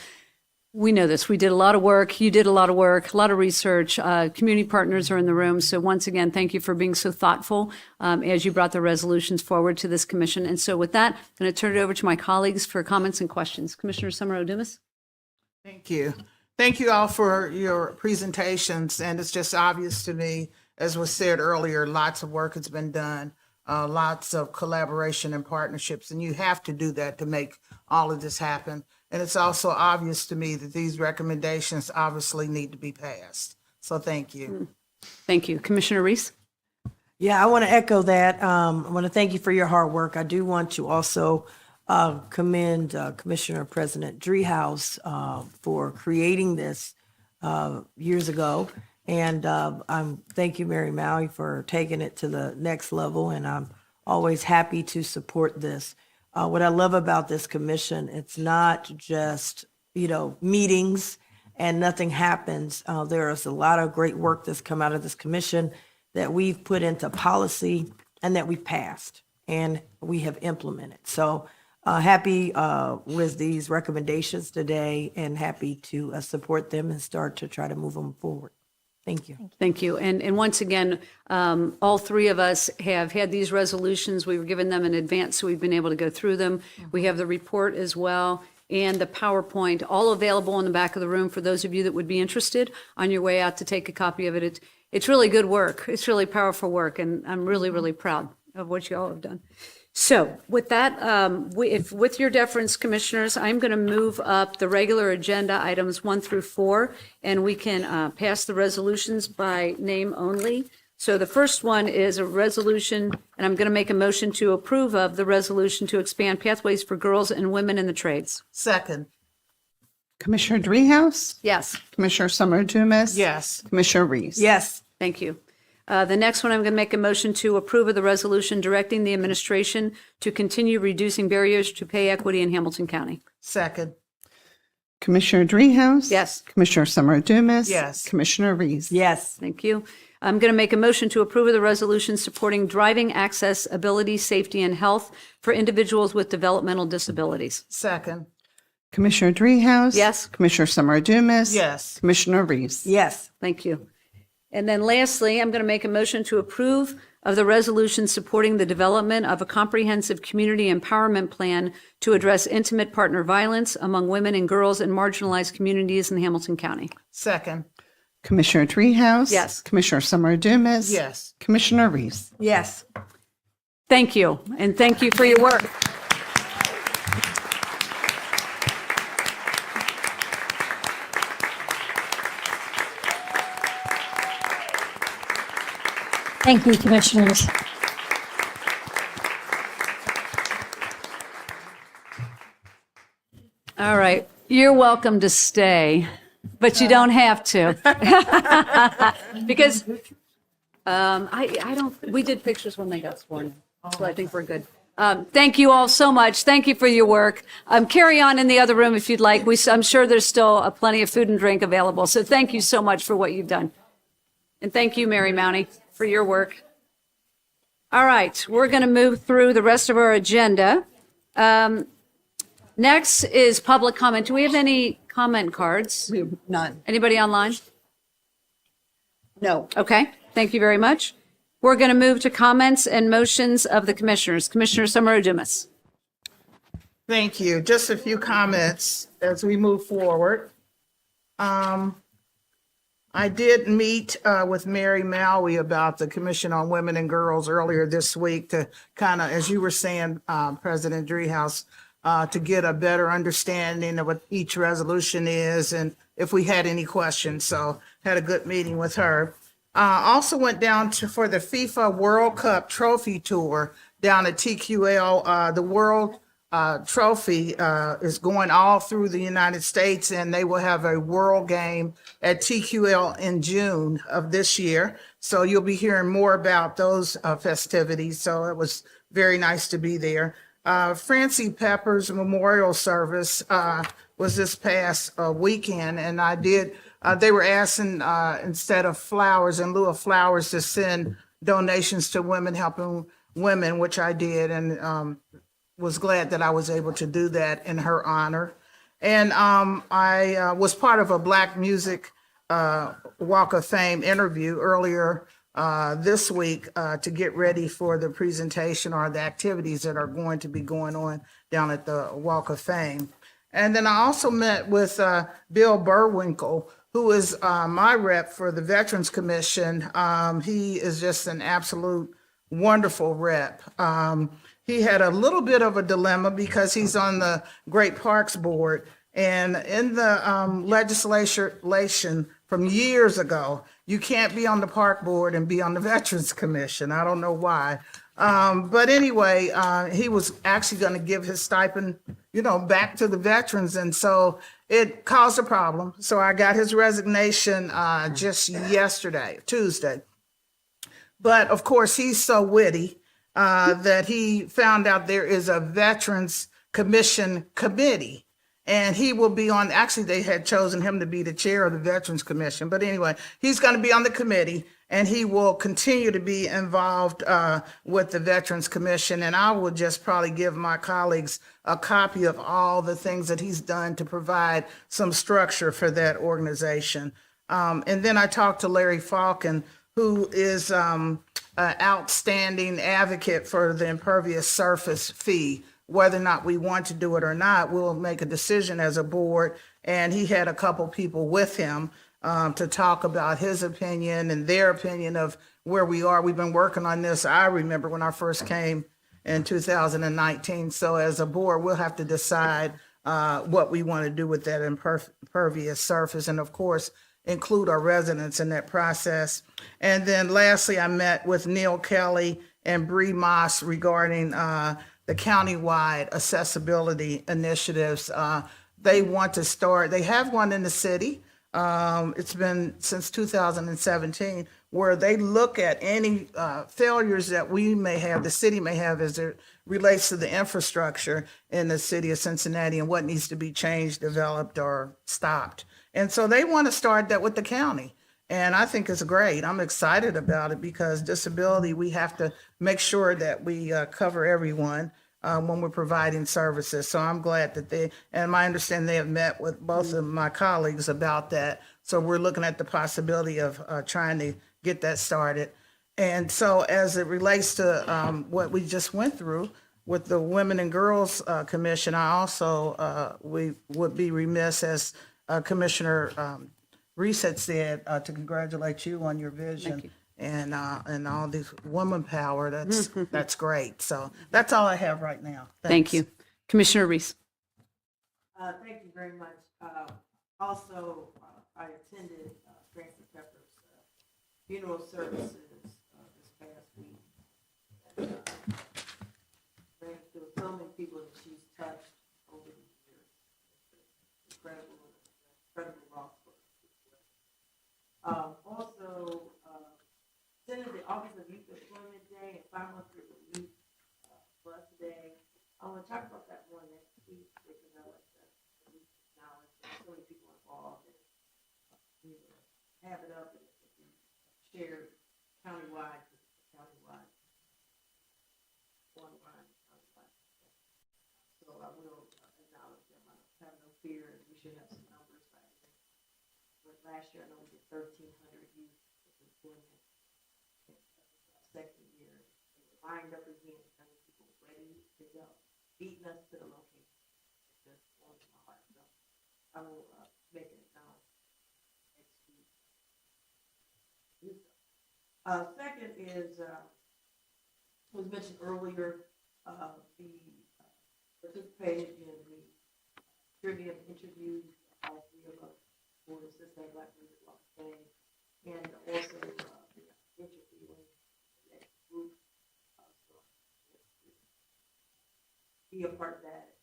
we know this. We did a lot of work. You did a lot of work, a lot of research. Community partners are in the room. So once again, thank you for being so thoughtful as you brought the resolutions forward to this commission. And so with that, I'm going to turn it over to my colleagues for comments and questions. Commissioner Summer-Odumas. Thank you. Thank you all for your presentations. And it's just obvious to me, as was said earlier, lots of work has been done. Lots of collaboration and partnerships, and you have to do that to make all of this happen. And it's also obvious to me that these recommendations obviously need to be passed. So thank you. Thank you. Commissioner Reese? Yeah, I want to echo that. I want to thank you for your hard work. I do want to also commend Commissioner President Driehaus for creating this years ago. And thank you, Mary Maui, for taking it to the next level. And I'm always happy to support this. What I love about this commission, it's not just, meetings and nothing happens. There is a lot of great work that's come out of this commission that we've put into policy and that we've passed and we have implemented. So happy with these recommendations today and happy to support them and start to try to move them forward. Thank you. Thank you. And once again, all three of us have had these resolutions. We were given them in advance, so we've been able to go through them. We have the report as well and the PowerPoint, all available in the back of the room for those of you that would be interested on your way out to take a copy of it. It's really good work. It's really powerful work, and I'm really, really proud of what you all have done. So with that, with your deference, commissioners, I'm going to move up the regular agenda items 1 through 4, and we can pass the resolutions by name only. So the first one is a resolution, and I'm going to make a motion to approve of the resolution to expand pathways for girls and women in the trades. Second. Commissioner Driehaus? Yes. Commissioner Summer-Dumas? Yes. Commissioner Reese? Yes. Thank you. The next one, I'm going to make a motion to approve of the resolution directing the administration to continue reducing barriers to pay equity in Hamilton County. Second. Commissioner Dreehouse? Yes. Commissioner Summer Dumas? Yes. Commissioner Reese? Yes. Thank you. I'm going to make a motion to approve of the resolution supporting driving access, ability, safety, and health for individuals with developmental disabilities. Second. Commissioner Dreehouse? Yes. Commissioner Summer Dumas? Yes. Commissioner Reese? Yes. Thank you. And then lastly, I'm going to make a motion to approve of the resolution supporting the development of a comprehensive community empowerment plan to address intimate partner violence among women and girls in marginalized communities in Hamilton County. Second. Commissioner Dreehouse? Yes. Commissioner Summer Dumas? Yes. Commissioner Reese? Yes. Thank you, and thank you for your work. Thank you, Commissioners. All right, you're welcome to stay, but you don't have to. Because I don't, we did pictures when they got sworn in, so I think we're good. Thank you all so much. Thank you for your work. Carry on in the other room if you'd like. I'm sure there's still plenty of food and drink available, so thank you so much for what you've done. And thank you, Mary Mounty, for your work. All right, we're going to move through the rest of our agenda. Next is public comment. Do we have any comment cards? We have none. Anybody online? No. Okay, thank you very much. We're going to move to comments and motions of the commissioners. Commissioner Summer Dumas. Thank you. Just a few comments as we move forward. I did meet with Mary Mowie about the Commission on Women and Girls earlier this week to kind of, as you were saying, President Dreehouse, to get a better understanding of what each resolution is and if we had any questions. So had a good meeting with her. Also went down for the FIFA World Cup Trophy Tour down at TQL. The World Trophy is going all through the United States, and they will have a World Game at TQL in June of this year. So you'll be hearing more about those festivities. So it was very nice to be there. Francie Pepper's memorial service was this past weekend, and I did. They were asking instead of flowers, in lieu of flowers, to send donations to Women Helping Women, which I did, and was glad that I was able to do that in her honor. And I was part of a Black Music Walk of Fame interview earlier this week to get ready for the presentation or the activities that are going to be going on down at the Walk of Fame. And then I also met with Bill Burwinkle, who is my rep for the Veterans Commission. He is just an absolute wonderful rep. He had a little bit of a dilemma because he's on the Great Parks Board. And in the legislation from years ago, you can't be on the Park Board and be on the Veterans Commission. I don't know why. But anyway, he was actually going to give his stipend, back to the veterans. And so it caused a problem. So I got his resignation just yesterday, Tuesday. But of course, he's so witty that he found out there is a Veterans Commission committee. And he will be on, actually, they had chosen him to be the chair of the Veterans Commission. But anyway, he's going to be on the committee, and he will continue to be involved with the Veterans Commission. And I will just probably give my colleagues a copy of all the things that he's done to provide some structure for that organization. And then I talked to Larry Falcon, who is an outstanding advocate for the impervious surface fee. Whether or not we want to do it or not, we'll make a decision as a board. And he had a couple people with him to talk about his opinion and their opinion of where we are. We've been working on this. I remember when I first came in 2019. So as a board, we'll have to decide what we want to do with that impervious surface. And of course, include our residents in that process. And then lastly, I met with Neil Kelly and Bree Moss regarding the countywide accessibility initiatives. They want to start, they have one in the city. It's been since 2017, where they look at any failures that we may have, the city may have, as it relates to the infrastructure in the city of Cincinnati and what needs to be changed, developed, or stopped. And so they want to start that with the county. And I think it's great. I'm excited about it because disability, we have to make sure that we cover everyone when we're providing services. So I'm glad that and my understanding they have met with both of my colleagues about that. So we're looking at the possibility of trying to get that started. And so as it relates to what we just went through with the Women and Girls Commission, I also, we would be remiss, as Commissioner Reese had said, to congratulate you on your vision and all this woman power. That's great. So that's all I have right now. Thank you. Commissioner Reese. Thank you very much. Also, I attended Francis Pepper's funeral services this past week. And, there were so many people that she's touched over the years. It's incredible loss for her. Also, attended the Office of Youth Employment Day and 5 months of Youth Plus Day. I want to talk about that more next week because I like to acknowledge that so many people involved and have it up and shared countywide, one-line. So I will acknowledge them. I don't have no fear, and we should have some numbers by then. But last year, I know we did 1,300 youth employment in second year. They were lined up again, kind of people ready to go, beating us to the location. It just warms my heart. So I will make an announcement next week. Second is, was mentioned earlier, the participated in the trivia interview, all three of us for the Cincinnati Black Music Walk of Fame, and also interviewing the next group. So be a part of that,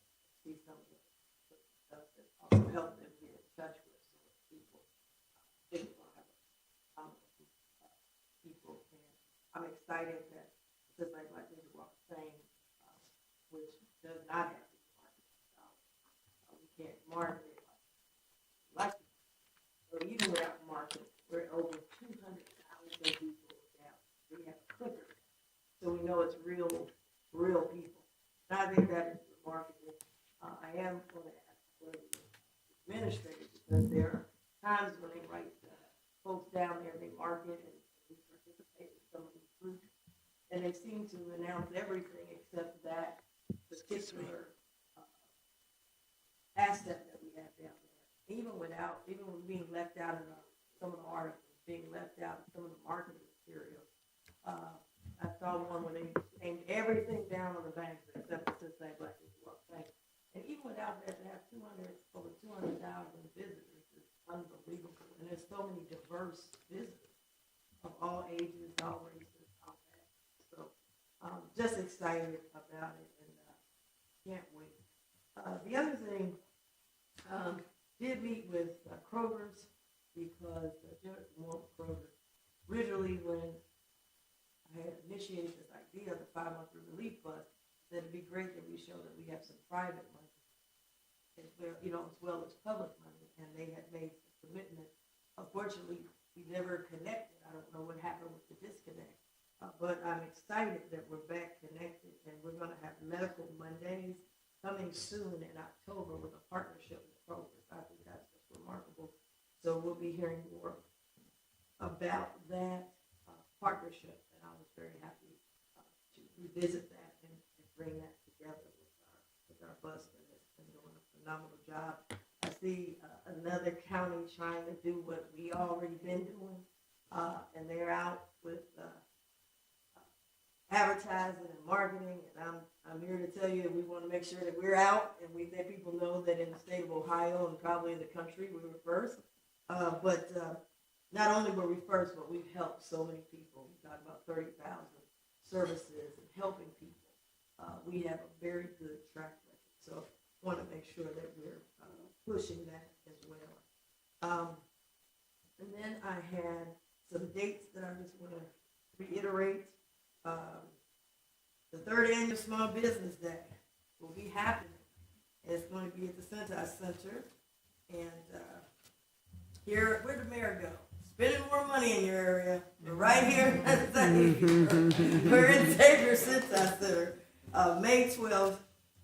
see some of the stuff that also help them get in touch with some of the people. They will have people, and I'm excited that Cincinnati Black Music Walk of Fame, which does not have to market. We can't market it like so even without marketing, we're over 200,000 people down. We have a clicker, so we know it's real people. And I think that is remarkable. I am going to ask for the administrators because there are times when they write folks down there, they market and we participate in some of these groups, and they seem to announce everything except that particular asset that we have down there. Even with being left out in some of the articles, being left out in some of the marketing materials. I saw one where they named everything down on the banks except for Cincinnati Black Music Walk of Fame. And even without that, to have over 200,000 visitors is unbelievable. And there's so many diverse visitors of all ages, all races, all that. So just excited about it and can't wait. The other thing, did meet with Kroger's because Kroger, originally when I had initiated this idea of the 5-month relief fund, that it'd be great that we show that we have some private money as well as public money, and they had made a commitment. Unfortunately, we never connected. I don't know what happened with the disconnect, but I'm excited that we're back connected, and we're going to have Medical Mondays coming soon in October with a partnership with Kroger. I think that's just remarkable. So we'll be hearing more about that partnership, and I was very happy to revisit that and bring that together with our bus that has been doing a phenomenal job. I see another county trying to do what we already been doing, and they're out with advertising and marketing, and I'm here to tell you we want to make sure that we're out and we let people know that in the state of Ohio and probably in the country we were first. But not only were we first, but we've helped so many people. We talk about 30,000 services and helping people. We have a very good track record, so I want to make sure that we're pushing that as well. And then I had some dates that I just want to reiterate. The third annual Small Business Day will be happening. It's going to be at the Sentai Center. And here, where'd the mayor go? Spending more money in your area. We're right here at Xavier. We're in Xavier Sentai Center, May 12th,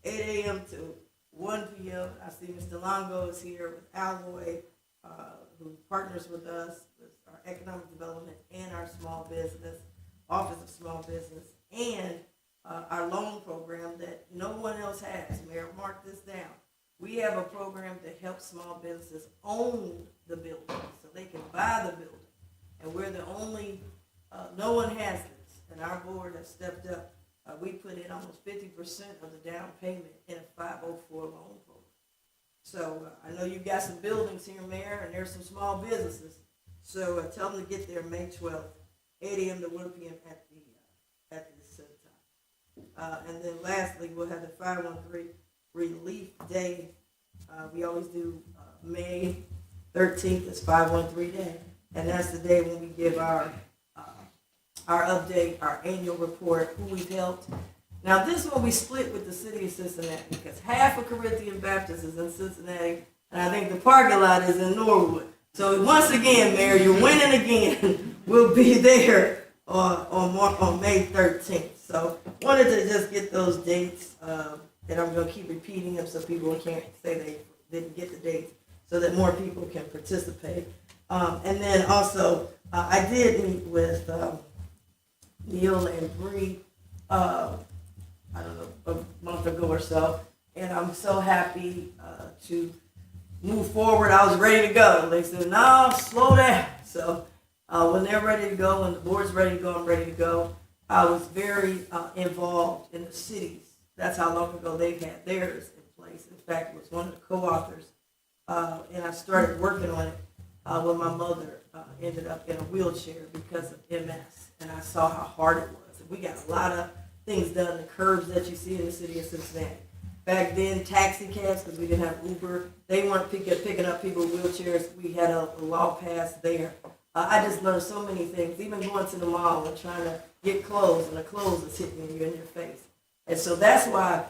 8 a.m. to 1 p.m. I see Mr. Longo is here with Alloy, who partners with us with our economic development and our small business, Office of Small Business, and our loan program that no one else has. Mayor, mark this down. We have a program to help small businesses own the building so they can buy the building. And we're the only, no one has this, and our board has stepped up. We put in almost 50% of the down payment in a 504 loan program. So I know you've got some buildings here, Mayor, and there's some small businesses. So tell them to get there May 12th, 8 a.m. to 1 p.m. at the Sentai. And then lastly, we'll have the 513 Relief Day. We always do May 13th is 513 Day, and that's the day when we give our update, our annual report, who we've helped. Now this one we split with the city of Cincinnati because half of Corinthian Baptist is in Cincinnati, and I think the parking lot is in Norwood. So once again, Mayor, you're winning again. We'll be there on May 13th. So wanted to just get those dates, and I'm going to keep repeating them so people can't say they didn't get the dates, so that more people can participate. And then also, I did meet with Neil and Bree, I don't know, a month ago or so, and I'm so happy to move forward. I was ready to go. They said, no, slow down. So when they're ready to go, when the board's ready to go, I'm ready to go. I was very involved in the cities. That's how long ago they've had theirs in place. In fact, it was one of the co-authors, and I started working on it when my mother ended up in a wheelchair because of MS, and I saw how hard it was. And we got a lot of things done, the curbs that you see in the city of Cincinnati. Back then, taxi cabs, because we didn't have Uber, they weren't picking up people with wheelchairs. We had a law passed there. I just learned so many things, even going to the mall and trying to get clothes, and the clothes is hitting you in your face. And so that's why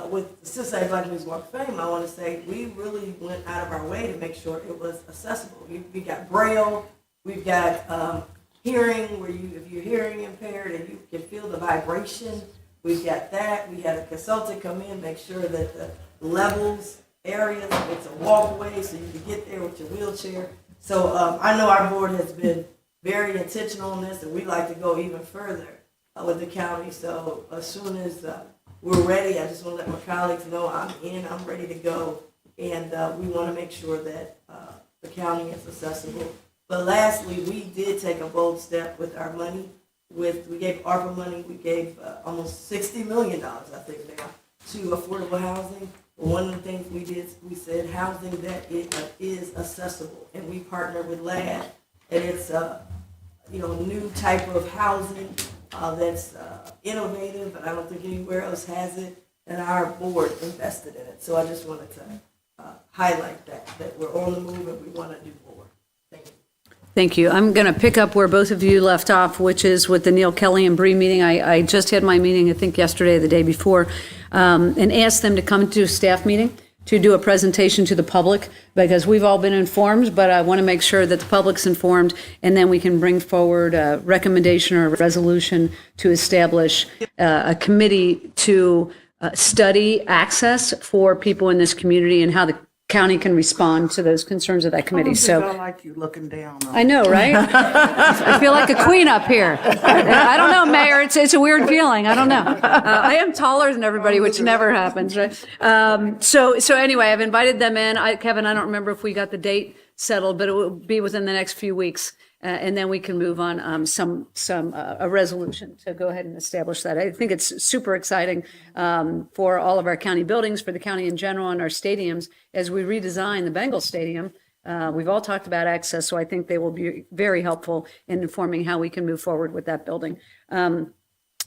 with the Cincinnati Black Music Walk of Fame, I want to say we really went out of our way to make sure it was accessible. We got Braille, we've got hearing, where if you're hearing impaired and you can feel the vibration, we've got that. We had a consultant come in, make sure that the levels, areas, it's a walkway so you can get there with your wheelchair. So I know our board has been very intentional on this, and we'd like to go even further with the county. So as soon as we're ready, I just want to let my colleagues know I'm ready to go, and we want to make sure that the county is accessible. But lastly, we did take a bold step with our money. We gave ARPA money. We gave almost $60 million, I think now, to affordable housing. One of the things we did, we said housing that is accessible, and we partnered with LAD, and it's new type of housing that's innovative, but I don't think anywhere else has it, and our board invested in it. So I just wanted to highlight that we're on the move and we want to do more. Thank you. Thank you. I'm going to pick up where both of you left off, which is with the Neil Kelly and Bree meeting. I just had my meeting, I think yesterday or the day before, and asked them to come to a staff meeting to do a presentation to the public, because we've all been informed, but I want to make sure that the public's informed, and then we can bring forward a recommendation or a resolution to establish a committee to study access for people in this community and how the county can respond to those concerns of that committee. I don't like you looking down on I know, right? I feel like a queen up here. I don't know, Mayor. It's a weird feeling. I don't know. I am taller than everybody, which never happens, right? So anyway, I've invited them in. Kevin, I don't remember if we got the date settled, but it will be within the next few weeks. And then we can move on a resolution to go ahead and establish that. I think it's super exciting for all of our county buildings, for the county in general, and our stadiums as we redesign the Bengal Stadium. We've all talked about access, so I think they will be very helpful in informing how we can move forward with that building.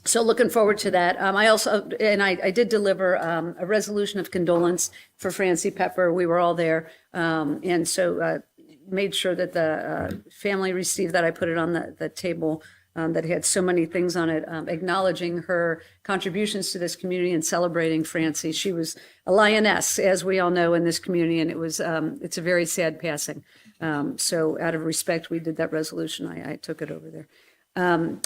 So looking forward to that. I did deliver a resolution of condolence for Francie Pepper. We were all there, and so made sure that the family received that. I put it on the table that had so many things on it, acknowledging her contributions to this community and celebrating Francie. She was a lioness, as we all know, in this community, and it's a very sad passing. So out of respect, we did that resolution. I took it over there.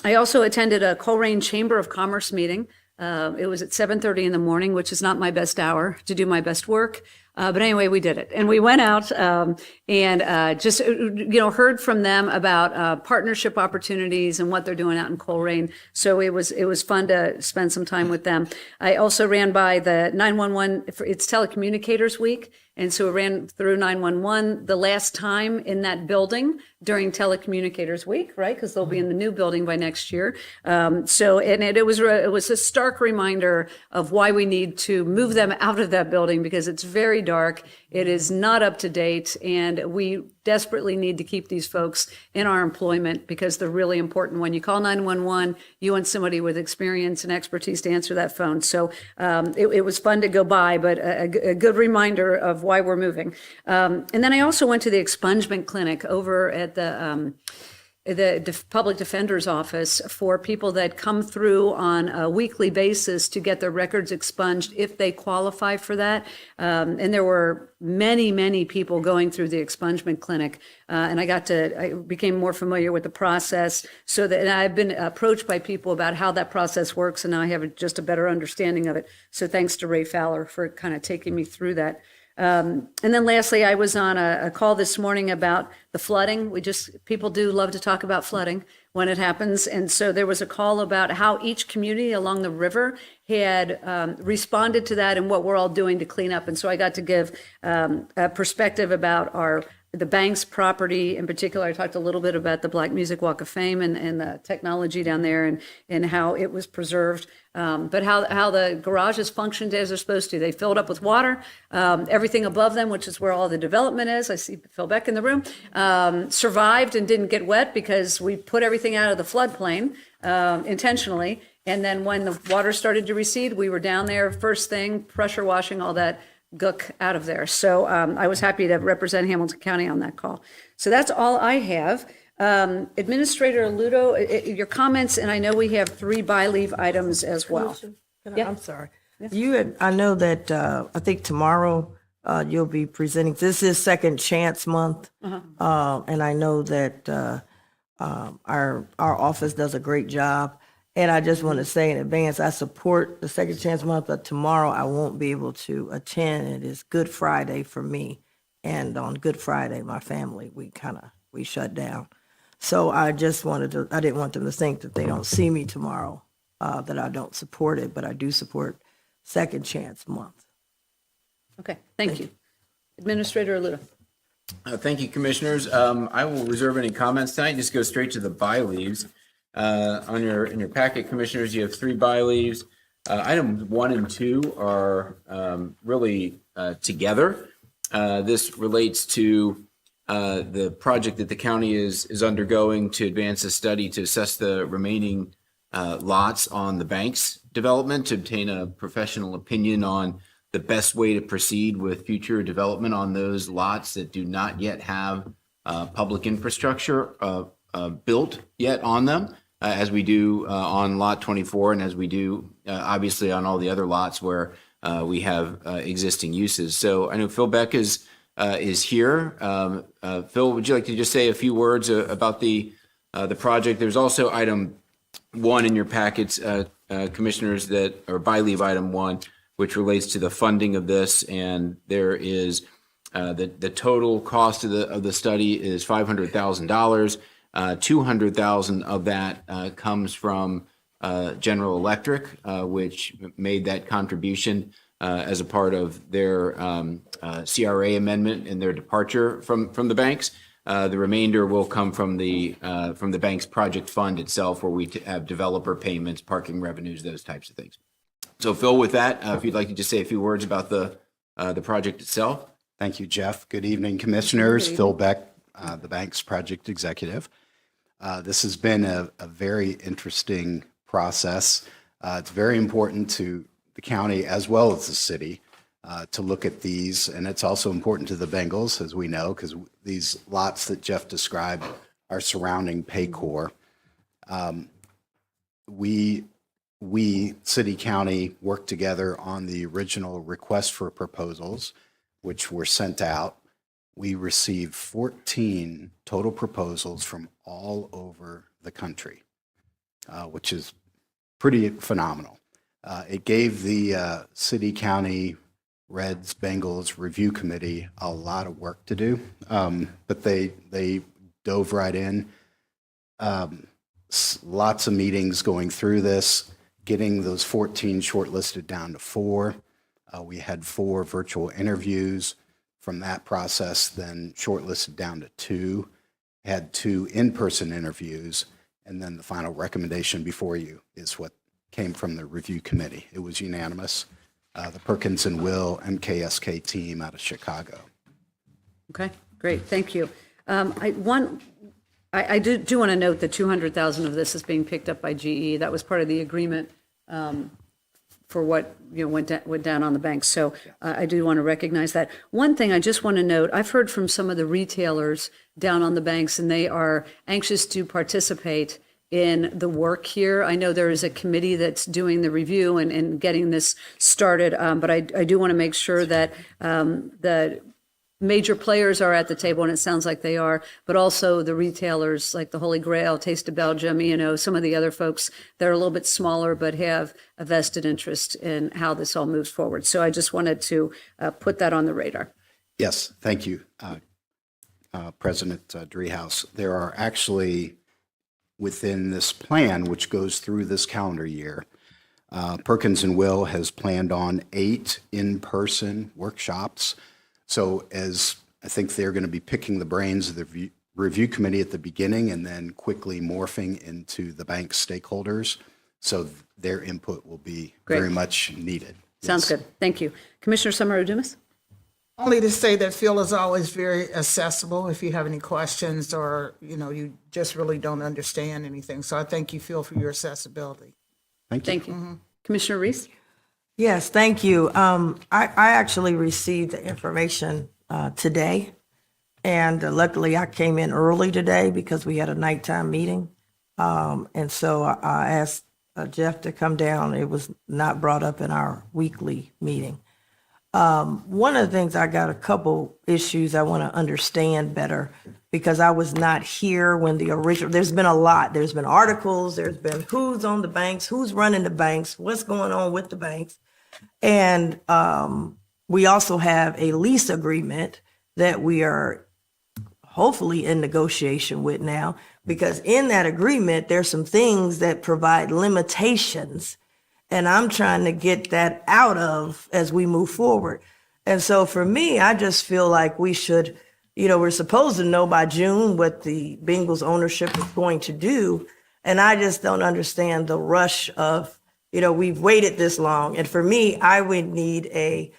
I also attended a Coleraine Chamber of Commerce meeting. It was at 7:30 in the morning, which is not my best hour to do my best work. But anyway, we did it. And we went out and just, heard from them about partnership opportunities and what they're doing out in Coleraine. So it was fun to spend some time with them. I also ran by the 911, it's Telecommunicators Week. And so we ran through 911 the last time in that building during Telecommunicators Week, right? Because they'll be in the new building by next year. It was a stark reminder of why we need to move them out of that building, because it's very dark. It is not up to date, and we desperately need to keep these folks in our employment because they're really important. When you call 911, you want somebody with experience and expertise to answer that phone. So it was fun to go by, but a good reminder of why we're moving. And then I also went to the expungement clinic over at the public defender's office for people that come through on a weekly basis to get their records expunged if they qualify for that. And there were many, many people going through the expungement clinic. And I became more familiar with the process, so that, and I've been approached by people about how that process works, and now I have just a better understanding of it. So thanks to Ray Fowler for kind of taking me through that. And then lastly, I was on a call this morning about the flooding. People do love to talk about flooding when it happens. And so there was a call about how each community along the river had responded to that and what we're all doing to clean up. And so I got to give a perspective about the bank's property. In particular, I talked a little bit about the Black Music Walk of Fame and the technology down there and how it was preserved. But how the garages functioned as they're supposed to. They filled up with water. Everything above them, which is where all the development is, I see Phil Beck in the room, survived and didn't get wet because we put everything out of the floodplain intentionally. And then when the water started to recede, we were down there first thing, pressure washing all that gook out of there. So I was happy to represent Hamilton County on that call. So that's all I have. Administrator Ludo, your comments, and I know we have 3 by-leave items as well. Yeah. I'm sorry. I know that, I think tomorrow, you'll be presenting, this is Second Chance Month. And I know that, our office does a great job. And I just want to say in advance, I support the Second Chance Month, but tomorrow I won't be able to attend. It is Good Friday for me. And on Good Friday, my family, we shut down. So I didn't want them to think that they don't see me tomorrow, that I don't support it, but I do support Second Chance Month. Okay, thank you. Administrator Ludo. Thank you, Commissioners. I will reserve any comments tonight. Just go straight to the by-leaves. In your packet, Commissioners, you have 3 by-leaves. Items 1 and 2 are really together. This relates to the project that the county is undergoing to advance a study to assess the remaining lots on the bank's development, to obtain a professional opinion on the best way to proceed with future development on those lots that do not yet have public infrastructure built yet on them, as we do on Lot 24 and as we do obviously on all the other lots where we have existing uses. So I know Phil Beck is here. Phil, would you like to just say a few words about the project? There's also item 1 in your packets, Commissioners, that or by-leave item 1, which relates to the funding of this, and there is the total cost of the study is $500,000. $200,000 of that comes from General Electric, which made that contribution as a part of their CRA amendment and their departure from the banks. The remainder will come from the bank's project fund itself, where we have developer payments, parking revenues, those types of things. So, Phil, with that, if you'd like to just say a few words about the project itself. Thank you, Jeff. Good evening, Commissioners. Phil Beck, the bank's project executive. This has been a very interesting process. It's very important to the county as well as the city to look at these. And it's also important to the Bengals, as we know, because these lots that Jeff described are surrounding Paycor. We, city, county, worked together on the original request for proposals, which were sent out. We received 14 total proposals from all over the country, which is pretty phenomenal. It gave the city, county, Reds, Bengals review committee a lot of work to do, but they dove right in. Lots of meetings going through this, getting those 14 shortlisted down to 4. We had 4 virtual interviews from that process, then shortlisted down to 2, had 2 in-person interviews, and then the final recommendation before you is what came from the review committee. It was unanimous. The Perkins and Will MKSK team out of Chicago. Okay, great, thank you. I do want to note that 200,000 of this is being picked up by GE. That was part of the agreement for what went down on the banks. So I do want to recognize that. One thing I just want to note, I've heard from some of the retailers down on the banks, and they are anxious to participate in the work here. I know there is a committee that's doing the review and getting this started, but I do want to make sure that the major players are at the table, and it sounds like they are, but also the retailers like the Holy Grail, Taste of Belgium, some of the other folks that are a little bit smaller but have a vested interest in how this all moves forward. So I just wanted to put that on the radar. Yes, thank you, President Driehaus. There are actually, within this plan, which goes through this calendar year, Perkins and Will has planned on 8 in-person workshops. So as I think they're going to be picking the brains of the review committee at the beginning and then quickly morphing into the bank stakeholders. So their input will be very much needed. Sounds good. Thank you. Commissioner Summer-Adumas? Only to say that Phil is always very accessible if you have any questions or, you just really don't understand anything. So I thank you, Phil, for your accessibility. Thank you. Thank you. Commissioner Reese? Yes, thank you. I actually received the information today, and luckily I came in early today because we had a nighttime meeting. And so I asked Jeff to come down. It was not brought up in our weekly meeting. One of the things, I got a couple issues I want to understand better because I was not here when the original, there's been a lot. There's been articles, there's been who's on the banks, who's running the banks, what's going on with the banks. And we also have a lease agreement that we are hopefully in negotiation with now, because in that agreement, there's some things that provide limitations. And I'm trying to get that out of as we move forward. And so for me, I just feel like we should, we're supposed to know by June what the Bengals ownership is going to do. And I just don't understand the rush of, we've waited this long. And for me, I would need a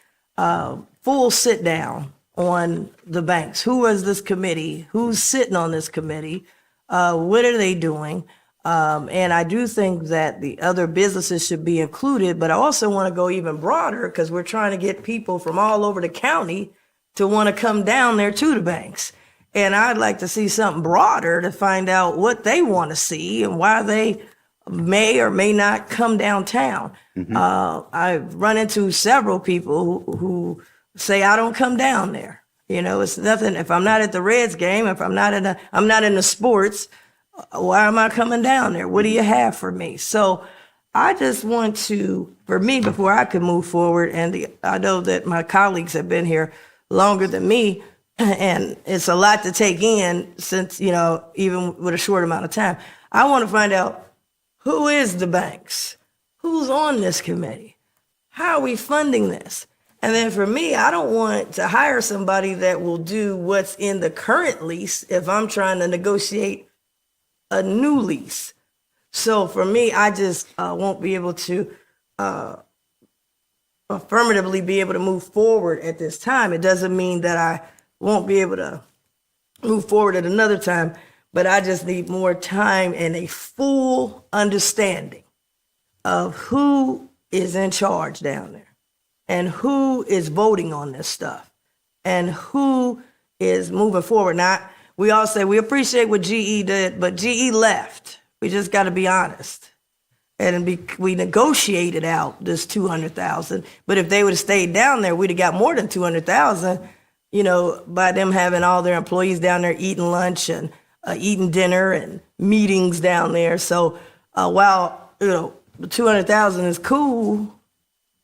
full sit down on the banks. Who is this committee? Who's sitting on this committee? What are they doing? And I do think that the other businesses should be included, but I also want to go even broader because we're trying to get people from all over the county to want to come down there to the banks. And I'd like to see something broader to find out what they want to see and why they may or may not come downtown. I've run into several people who say, I don't come down there. It's nothing. If I'm not at the Reds game, if I'm not in the sports, why am I coming down there? What do you have for me? So I just want to, for me, before I could move forward, and I know that my colleagues have been here longer than me, and it's a lot to take in since, even with a short amount of time. I want to find out who is the banks? Who's on this committee? How are we funding this? And then for me, I don't want to hire somebody that will do what's in the current lease if I'm trying to negotiate a new lease. So for me, I just won't be able to affirmatively be able to move forward at this time. It doesn't mean that I won't be able to move forward at another time, but I just need more time and a full understanding of who is in charge down there. and who is voting on this stuff and who is moving forward. Now, we all say we appreciate what GE did, but GE left. We just got to be honest. We negotiated out this 200,000, but if they would have stayed down there, we'd have got more than 200,000, you know, by them having all their employees down there eating lunch and eating dinner and meetings down there. So while, you know, the 200,000 is cool,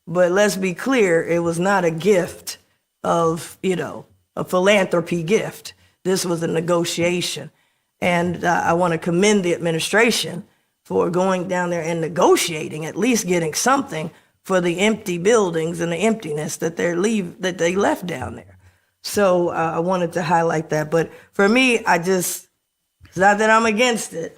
but let's be clear, it was not a gift of, you know, a philanthropy gift. This was a negotiation. And I want to commend the administration for going down there and negotiating, at least getting something for the empty buildings and the emptiness that they left down there. So I wanted to highlight that. But for me, it's not that I'm against it,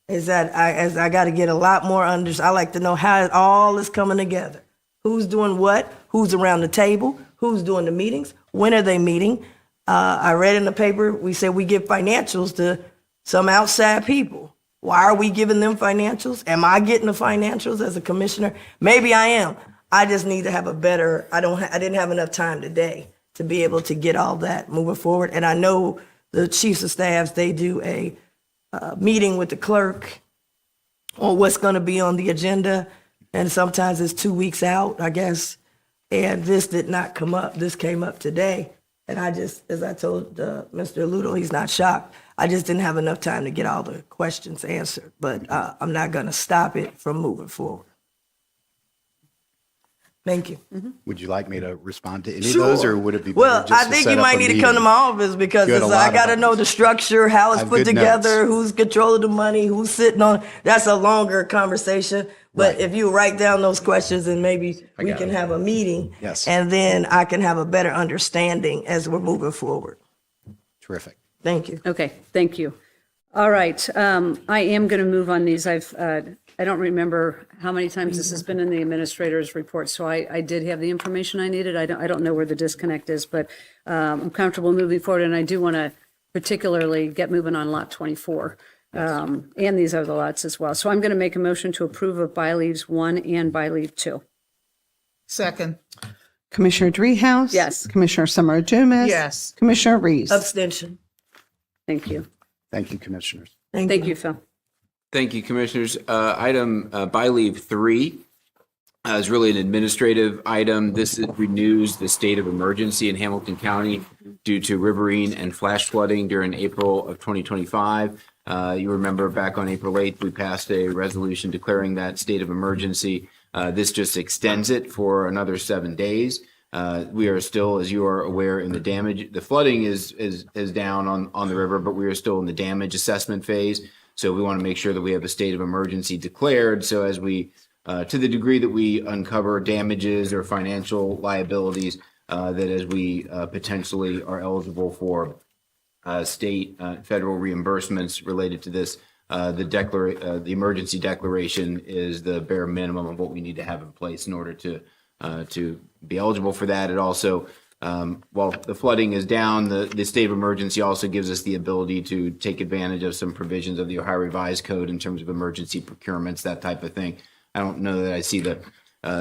is that I got to get a lot more I like to know how it all is coming together. Who's doing what? Who's around the table? Who's doing the meetings? When are they meeting? I read in the paper, we said we give financials to some outside people. Why are we giving them financials? Am I getting the financials as a commissioner? Maybe I am. I just need to have a better, I didn't have enough time today to be able to get all that moving forward. And I know the chiefs of staffs, they do a meeting with the clerk on what's going to be on the agenda. And sometimes it's 2 weeks out, I guess. And this did not come up. This came up today. And I just, as I told Mr. Ludo, he's not shocked. I just didn't have enough time to get all the questions answered. But I'm not going to stop it from moving forward. Thank you. Would you like me to respond to any of those, or would it be better Well, just I to think set you up might a need to meeting? come to my office because You had a I lot got to of know the structure, how I it's have put good together, notes. who's controlling the money, who's sitting on. That's a longer conversation. But if you write down those questions, and maybe we got can it. have a meeting. Yes. And then I can have a better understanding as we're moving forward. Terrific. Thank you. Okay, thank you. All right, I am going to move on these. I don't remember how many times this has been in the administrator's report, so I did have the information I needed. I don't know where the disconnect is, but I'm comfortable moving forward, and I do want to particularly get moving on Lot 24. And these other lots as well. So I'm going to make a motion to approve of by leaves 1 and by leave 2. Second. Commissioner Dreehouse? Yes. Commissioner Summer Dumas? Yes. Commissioner Reese? Abstention. Thank you. Thank you, commissioners. Thank you, Phil. Thank you, Commissioners. Item by leave 3 is really an administrative item. This renews the state of emergency in Hamilton County due to riverine and flash flooding during April of 2025. You remember back on April 8th, we passed a resolution declaring that state of emergency. This just extends it for another 7 days. We are still, as you are aware, in the damage. The flooding is down on the river, but we are still in the damage assessment phase. So we want to make sure that we have a state of emergency declared. So as we, to the degree that we uncover damages or financial liabilities, that as we potentially are eligible for state, federal reimbursements related to this, the emergency declaration is the bare minimum of what we need to have in place in order to be eligible for that. It also, while the flooding is down, the state of emergency also gives us the ability to take advantage of some provisions of the Ohio Revised Code in terms of emergency procurements, that type of thing. I don't know that I see the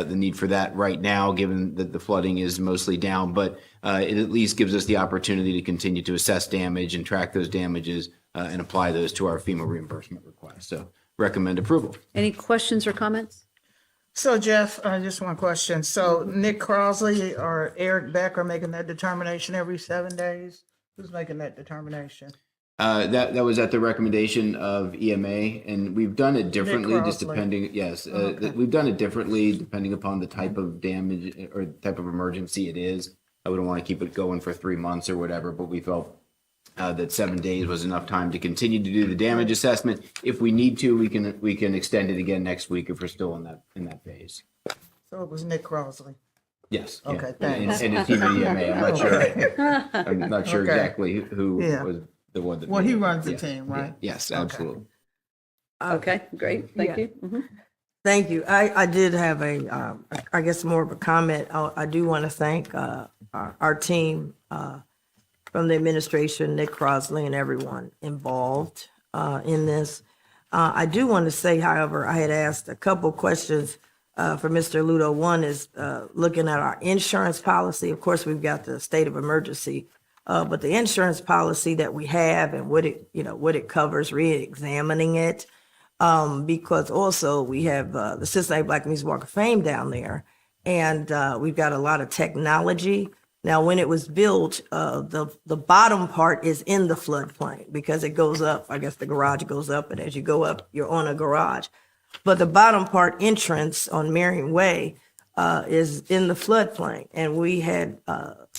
need for that right now, given that the flooding is mostly down, but it at least gives us the opportunity to continue to assess damage and track those damages and apply those to our FEMA reimbursement request. So recommend approval. Any questions or comments? So Jeff, just one question. So Nick Crosley or Eric Beck are making that determination every 7 days? Who's making that determination? That was at the recommendation of EMA, and we've done it differently, just Crossley. depending, yes. Okay. We've done it differently depending upon the type of damage or type of emergency it is. I wouldn't want to keep it going for 3 months or whatever, but we felt that 7 days was enough time to continue to do the damage assessment. If we need to, we can extend it again next week if we're still in that phase. So it was Nick Crosley. Yes. yeah. Okay, thanks. And it's even EMA. I'm not sure. I'm not sure Okay. exactly who Yeah. was the one that. Well, made he it. runs the Yes, team, yeah, right? Yes, Okay. absolutely. Okay, great. Thank you. Mhm. Thank you. I did have I guess more of a comment. I do want to thank our team from the administration, Nick Crosley and everyone involved in this. I do want to say, however, I had asked a couple questions for Mr. Ludo. One is looking at our insurance policy. Of course, we've got the state of emergency, but the insurance policy that we have and what it covers, re-examining it. Because also we have the Cincinnati Black Music Walk of Fame down there, and we've got a lot of technology. Now, when it was built, the bottom part is in the floodplain because it goes up. I guess the garage goes up, and as you go up, you're on a garage. But the bottom part entrance on Marion Way is in the floodplain, and we had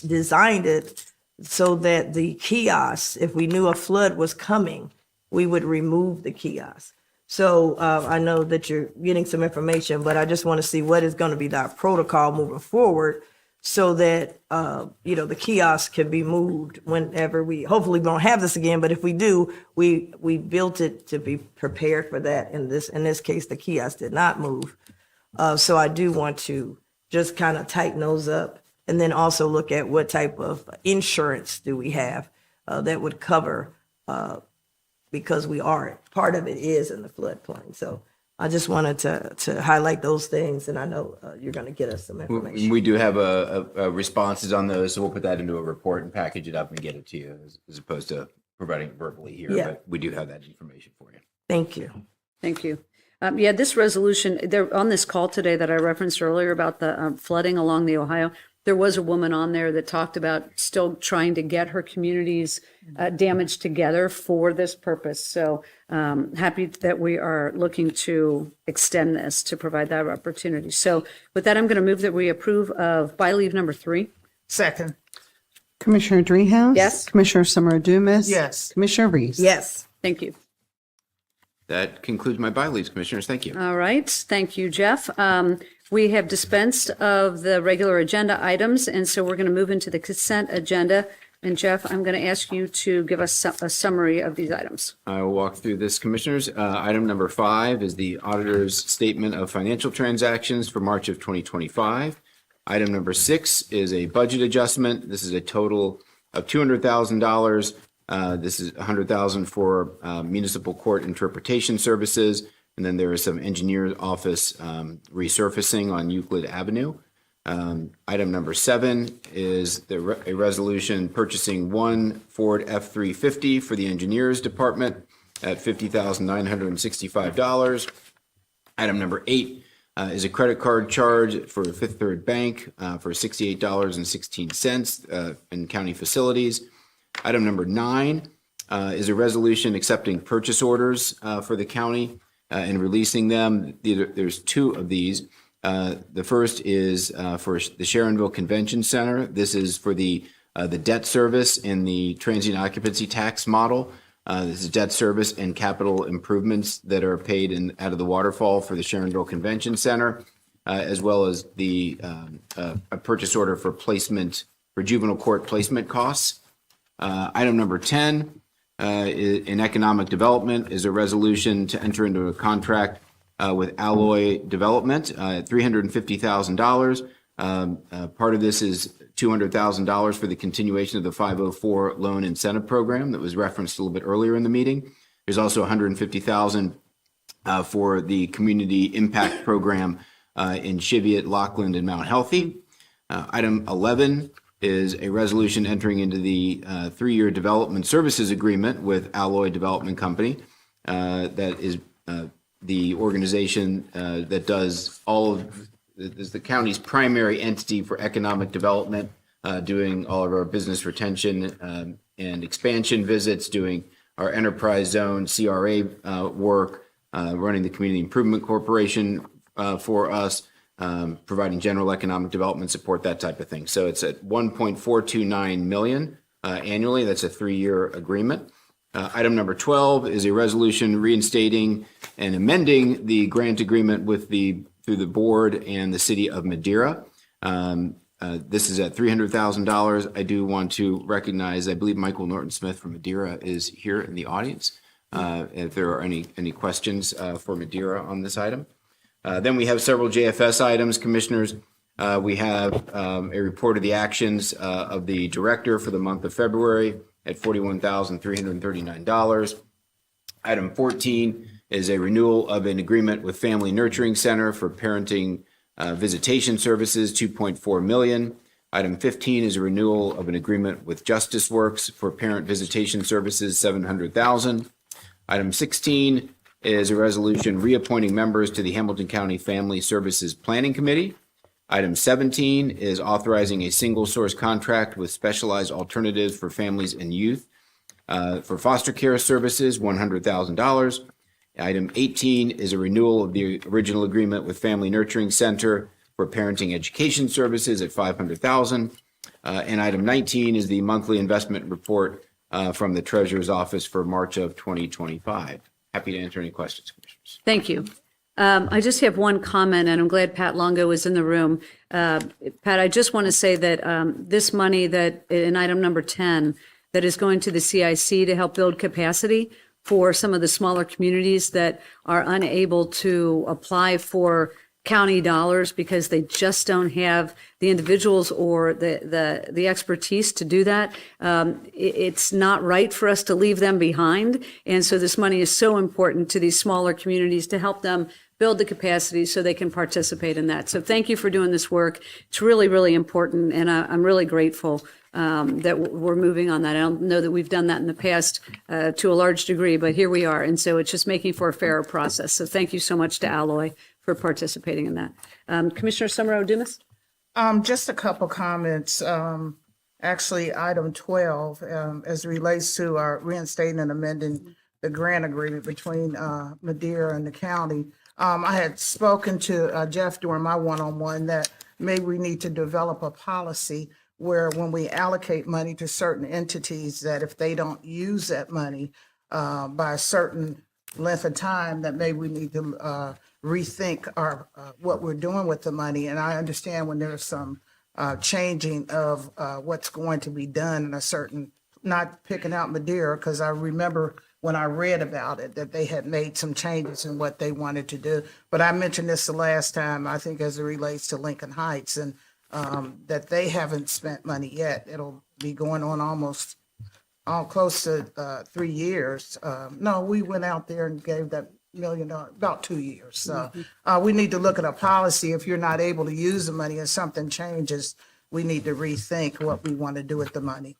designed it so that the kiosks, if we knew a flood was coming, we would remove the kiosks. So I know that you're getting some information, but I just want to see what is going to be our protocol moving forward so that, the kiosks can be moved whenever hopefully don't have this again, but if we do, we built it to be prepared for that. In this case, the kiosk did not move. So I do want to just kind of tighten those up and then also look at what type of insurance do we have that would cover because part of it is in the floodplain. So I just wanted to highlight those things, and I know you're going to get us some information. We do have responses on those, so we'll put that into a report and package it up and get it to you as opposed to providing it verbally here. Yeah. But we do have that information for you. Thank you. Thank you. This resolution, there on this call today that I referenced earlier about the flooding along the Ohio, there was a woman on there that talked about still trying to get her communities damaged together for this purpose. So happy that we are looking to extend this to provide that opportunity. So with that, I'm going to move that we approve of by leave number 3. Second. Commissioner Dreehouse? Yes. Commissioner Summer Dumas? Yes. Commissioner Reese? Yes. Thank you. That concludes my by leaves, commissioners. Thank you. All right. Thank you, Jeff. We have dispensed of the regular agenda items, and so we're going to move into the consent agenda. And Jeff, I'm going to ask you to give us a summary of these items. I will walk through this, commissioners. Item number 5 is the auditor's statement of financial transactions for March of 2025. Item number 6 is a budget adjustment. This is a total of $200,000. This is $100,000 for municipal court interpretation services. And then there is some engineer's office resurfacing on Euclid Avenue. Item number 7 is a resolution purchasing one Ford F-350 for the engineers department at $50,965. Item number 8 is a credit card charge for Fifth Third Bank for $68.16 in county facilities. Item number 9 is a resolution accepting purchase orders for the county and releasing them. There's 2 of these. The first is for the Sharonville Convention Center. This is for the debt service and the transient occupancy tax model. This is debt service and capital improvements that are paid out of the waterfall for the Sharonville Convention Center, as well as a purchase order for juvenile court placement costs. Item number 10 in economic development is a resolution to enter into a contract with Alloy Development at $350,000. Part of this is $200,000 for the continuation of the 504 loan incentive program that was referenced a little bit earlier in the meeting. There's also $150,000 for the community impact program in Cheviot, Lockland, and Mount Healthy. Item 11 is a resolution entering into the 3-year development services agreement with Alloy Development Company. That is the organization that does is the county's primary entity for economic development, doing all of our business retention and expansion visits, doing our enterprise zone CRA work, running the Community Improvement Corporation for us, providing general economic development support, that type of thing. So it's at $1.429 million annually. That's a 3-year agreement. Item number 12 is a resolution reinstating and amending the grant agreement through the board and the city of Madeira. This is at $300,000. I do want to recognize, I believe Michael Norton-Smith from Madeira is here in the audience. If there are any questions for Madeira on this item. Then we have several JFS items, commissioners. We have a report of the actions of the director for the month of February at $41,339. Item 14 is a renewal of an agreement with Family Nurturing Center for parenting visitation services, $2.4 million. Item 15 is a renewal of an agreement with Justice Works for parent visitation services, $700,000. Item 16 is a resolution reappointing members to the Hamilton County Family Services Planning Committee. Item 17 is authorizing a single source contract with Specialized Alternatives for Families and Youth for foster care services, $100,000. Item 18 is a renewal of the original agreement with Family Nurturing Center for parenting education services at $500,000. And item 19 is the monthly investment report from the Treasurer's Office for March of 2025. Happy to answer any questions, Commissioners. Thank you. I just have one comment, and I'm glad Pat Longo is in the room. Pat, I just want to say that this money that in item number 10 that is going to the CIC to help build capacity for some of the smaller communities that are unable to apply for county dollars because they just don't have the individuals or the expertise to do that. It's not right for us to leave them behind. And so this money is so important to these smaller communities to help them build the capacity so they can participate in that. So thank you for doing this work. It's really, really important. And I'm really grateful that we're moving on that. I don't know that we've done that in the past to a large degree, but here we are. And so it's just making for a fairer process. So thank you so much to Alloy for participating in that. Commissioner Summer Dumas? Just a couple comments. Actually, item 12, as it relates to our reinstating and amending the grant agreement between Madeira and the county. I had spoken to Jeff during my one-on-one that maybe we need to develop a policy where when we allocate money to certain entities, that if they don't use that money by a certain length of time, that maybe we need to rethink our what we're doing with the money. And I understand when there's some changing of what's going to be done in a certain, not picking out Madeira, because I remember when I read about it, that they had made some changes in what they wanted to do. But I mentioned this the last time, I think as it relates to Lincoln Heights, and that they haven't spent money yet. It'll be going on almost close to 3 years. No, we went out there and gave that $1 million, about 2 years. So we need to look at a policy. If you're not able to use the money and something changes, we need to rethink what we want to do with the money.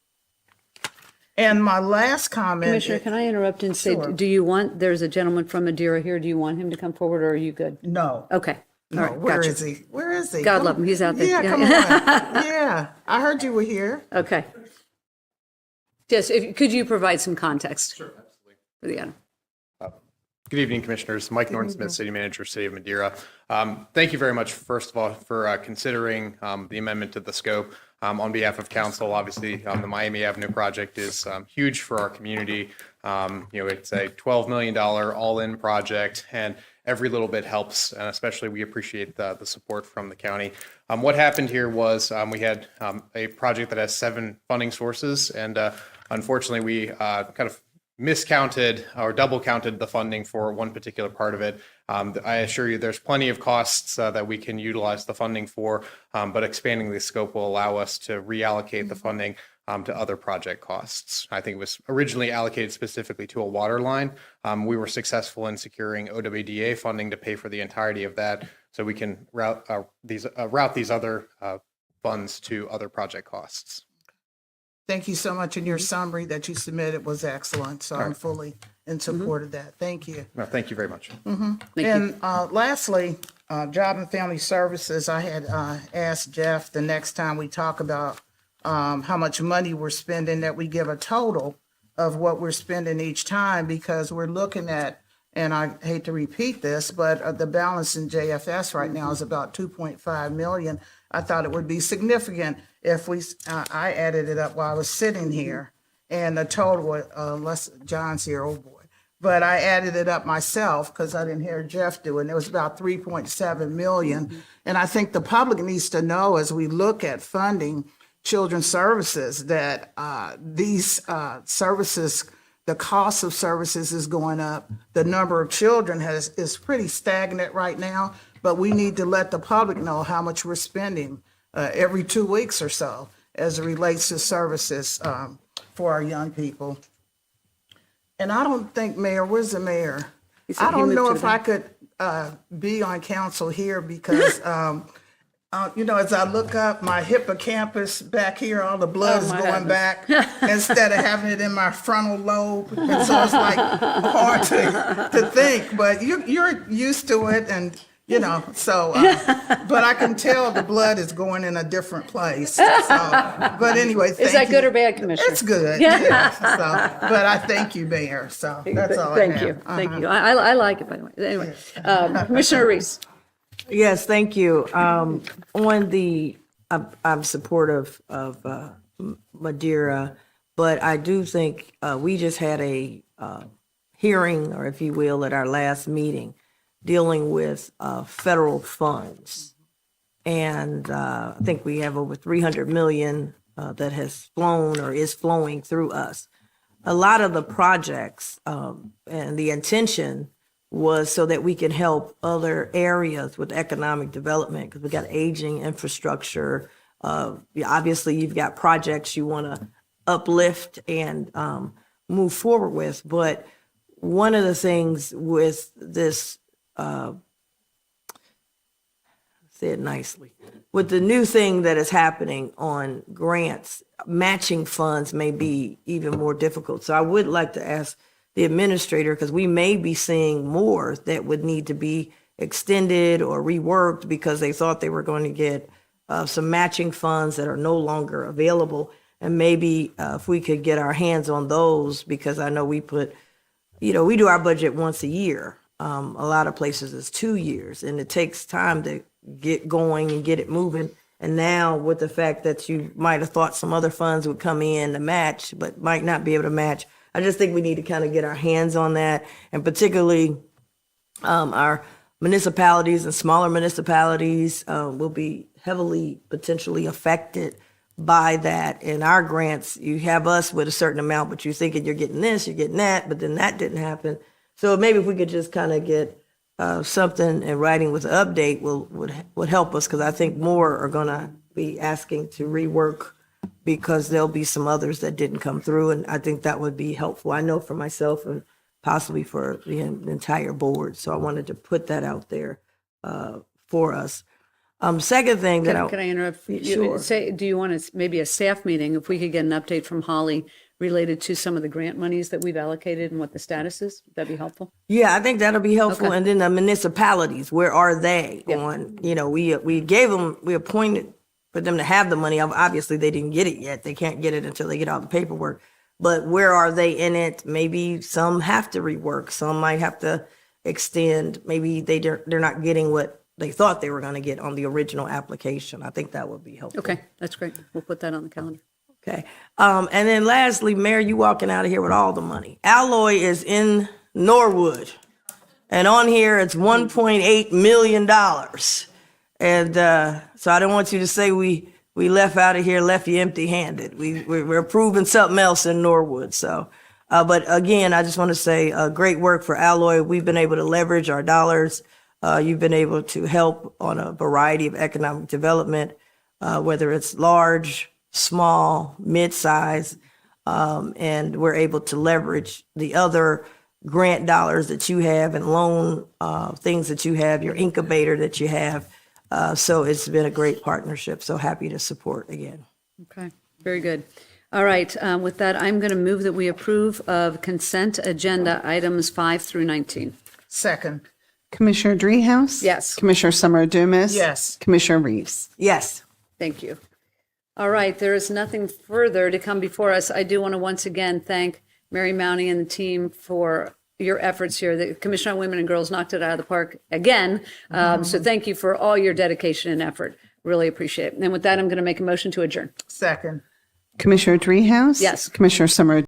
And my last comment. Commissioner, can I interrupt and say, Sure. do you want, there's a gentleman from Madeira here. Do you want him to come forward or are you good? No. Okay. All No, right. where Gotcha. is he? Where is he? God Come love him. He's out there. Yeah, Yeah. come on. Yeah, I heard you were here. Okay. Just, could you provide some context? Sure, absolutely. For the item. Good evening, Commissioners. Mike Norton Smith, City Manager, City of Madeira. Thank you very much, first of all, for considering the amendment to the scope. On behalf of Council, obviously, the Miami Avenue project is huge for our community. It's a $12 million all-in project, and every little bit helps, and especially we appreciate the support from the county. What happened here was we had a project that has 7 funding sources, and unfortunately, we kind of miscounted or double counted the funding for one particular part of it. I assure you there's plenty of costs that we can utilize the funding for, but expanding the scope will allow us to reallocate the funding to other project costs. I think it was originally allocated specifically to a water line. We were successful in securing OWDA funding to pay for the entirety of that, so we can route these other funds to other project costs. Thank you so much. And your summary that you submitted was excellent. So I'm fully in support of that. Thank you. No, thank you very much. And lastly, Job and Family Services, I had asked Jeff the next time we talk about how much money we're spending, that we give a total of what we're spending each time, because we're looking at, and I hate to repeat this, but the balance in JFS right now is about 2.5 million. I thought it would be significant if I added it up while I was sitting here, and the total, unless John's here, oh boy. But I added it up myself because I didn't hear Jeff do it. And it was about 3.7 million. And I think the public needs to know, as we look at funding children's services, that these services, the cost of services is going up. The number of children is pretty stagnant right now, but we need to let the public know how much we're spending every 2 weeks or so as it relates to services for our young people. And I don't think, Mayor, where's the mayor? I don't know if I could be on council here because, as I look up, my hippocampus back here, all the blood's going back instead of having it in my frontal lobe. And so it's like hard to think, but you're used to it and, but I can tell the blood is going in a different place. So, but anyway, thank you. Is that good or bad, Commissioner? It's good. Yeah. So, but I thank you, Mayor. So that's all I have. Thank you. Thank you. I like it, by the way. Anyway, Commissioner Reese. Yes, thank you. I'm supportive of Madeira, but I do think we just had a hearing, or if you will, at our last meeting dealing with federal funds. And I think we have over 300 million that has flown or is flowing through us. A lot of the projects and the intention was so that we can help other areas with economic development, because we got aging infrastructure. Obviously, you've got projects you want to uplift and move forward with. But one of the things with this, say it nicely, with the new thing that is happening on grants, matching funds may be even more difficult. So I would like to ask the administrator, because we may be seeing more that would need to be extended or reworked because they thought they were going to get some matching funds that are no longer available. And maybe if we could get our hands on those, because I know we do our budget once a year. A lot of places it's 2 years, and it takes time to get going and get it moving. And now with the fact that you might have thought some other funds would come in to match, but might not be able to match, I just think we need to kind of get our hands on that, and particularly our municipalities and smaller municipalities will be heavily potentially affected by that. In our grants, you have us with a certain amount, but you're thinking you're getting this, you're getting that, but then that didn't happen. So maybe if we could just kind of get something in writing with an update would help us, because I think more are going to be asking to rework, because there'll be some others that didn't come through, and I think that would be helpful. I know for myself and possibly for the entire board. So I wanted to put that out there for us. Second thing that Can I interrupt? Sure. Do you want maybe a staff meeting, if we could get an update from Holly related to some of the grant monies that we've allocated and what the status is? Would that be helpful? Yeah, I think that'll be helpful. Okay. And then the municipalities, where are they on, we gave them, we appointed for them to have the money. Obviously, they didn't get it yet. They can't get it until they get all the paperwork. But where are they in it? Maybe some have to rework. Some might have to extend. Maybe they're not getting what they thought they were going to get on the original application. I think that would be helpful. Okay, that's great. We'll put that on the calendar. Okay. And then lastly, Mayor, you walking out of here with all the money. Alloy is in Norwood. And on here, it's $1.8 million. And so I don't want you to say we left out of here, left you empty-handed. We're approving something else in Norwood. So, but again, I just want to say great work for Alloy. We've been able to leverage our dollars. You've been able to help on a variety of economic development, whether it's large, small, mid-size, and we're able to leverage the other grant dollars that you have and loan things that you have, your incubator that you have. So it's been a great partnership. So happy to support again. Okay, very good. All right, with that, I'm going to move that we approve of consent agenda items 5 through 19. Second. Commissioner Dreehouse? Yes. Commissioner Summer Dumas? Yes. Commissioner Reeves? Yes. Thank you. All right, there is nothing further to come before us. I do want to once again thank Mary Mounty and the team for your efforts here. The Commission on Women and Girls knocked it out of the park again. So thank you for all your dedication and effort. Really appreciate it. And with that, I'm going to make a motion to adjourn. Second. Commissioner Dreehouse? Yes. Commissioner Summer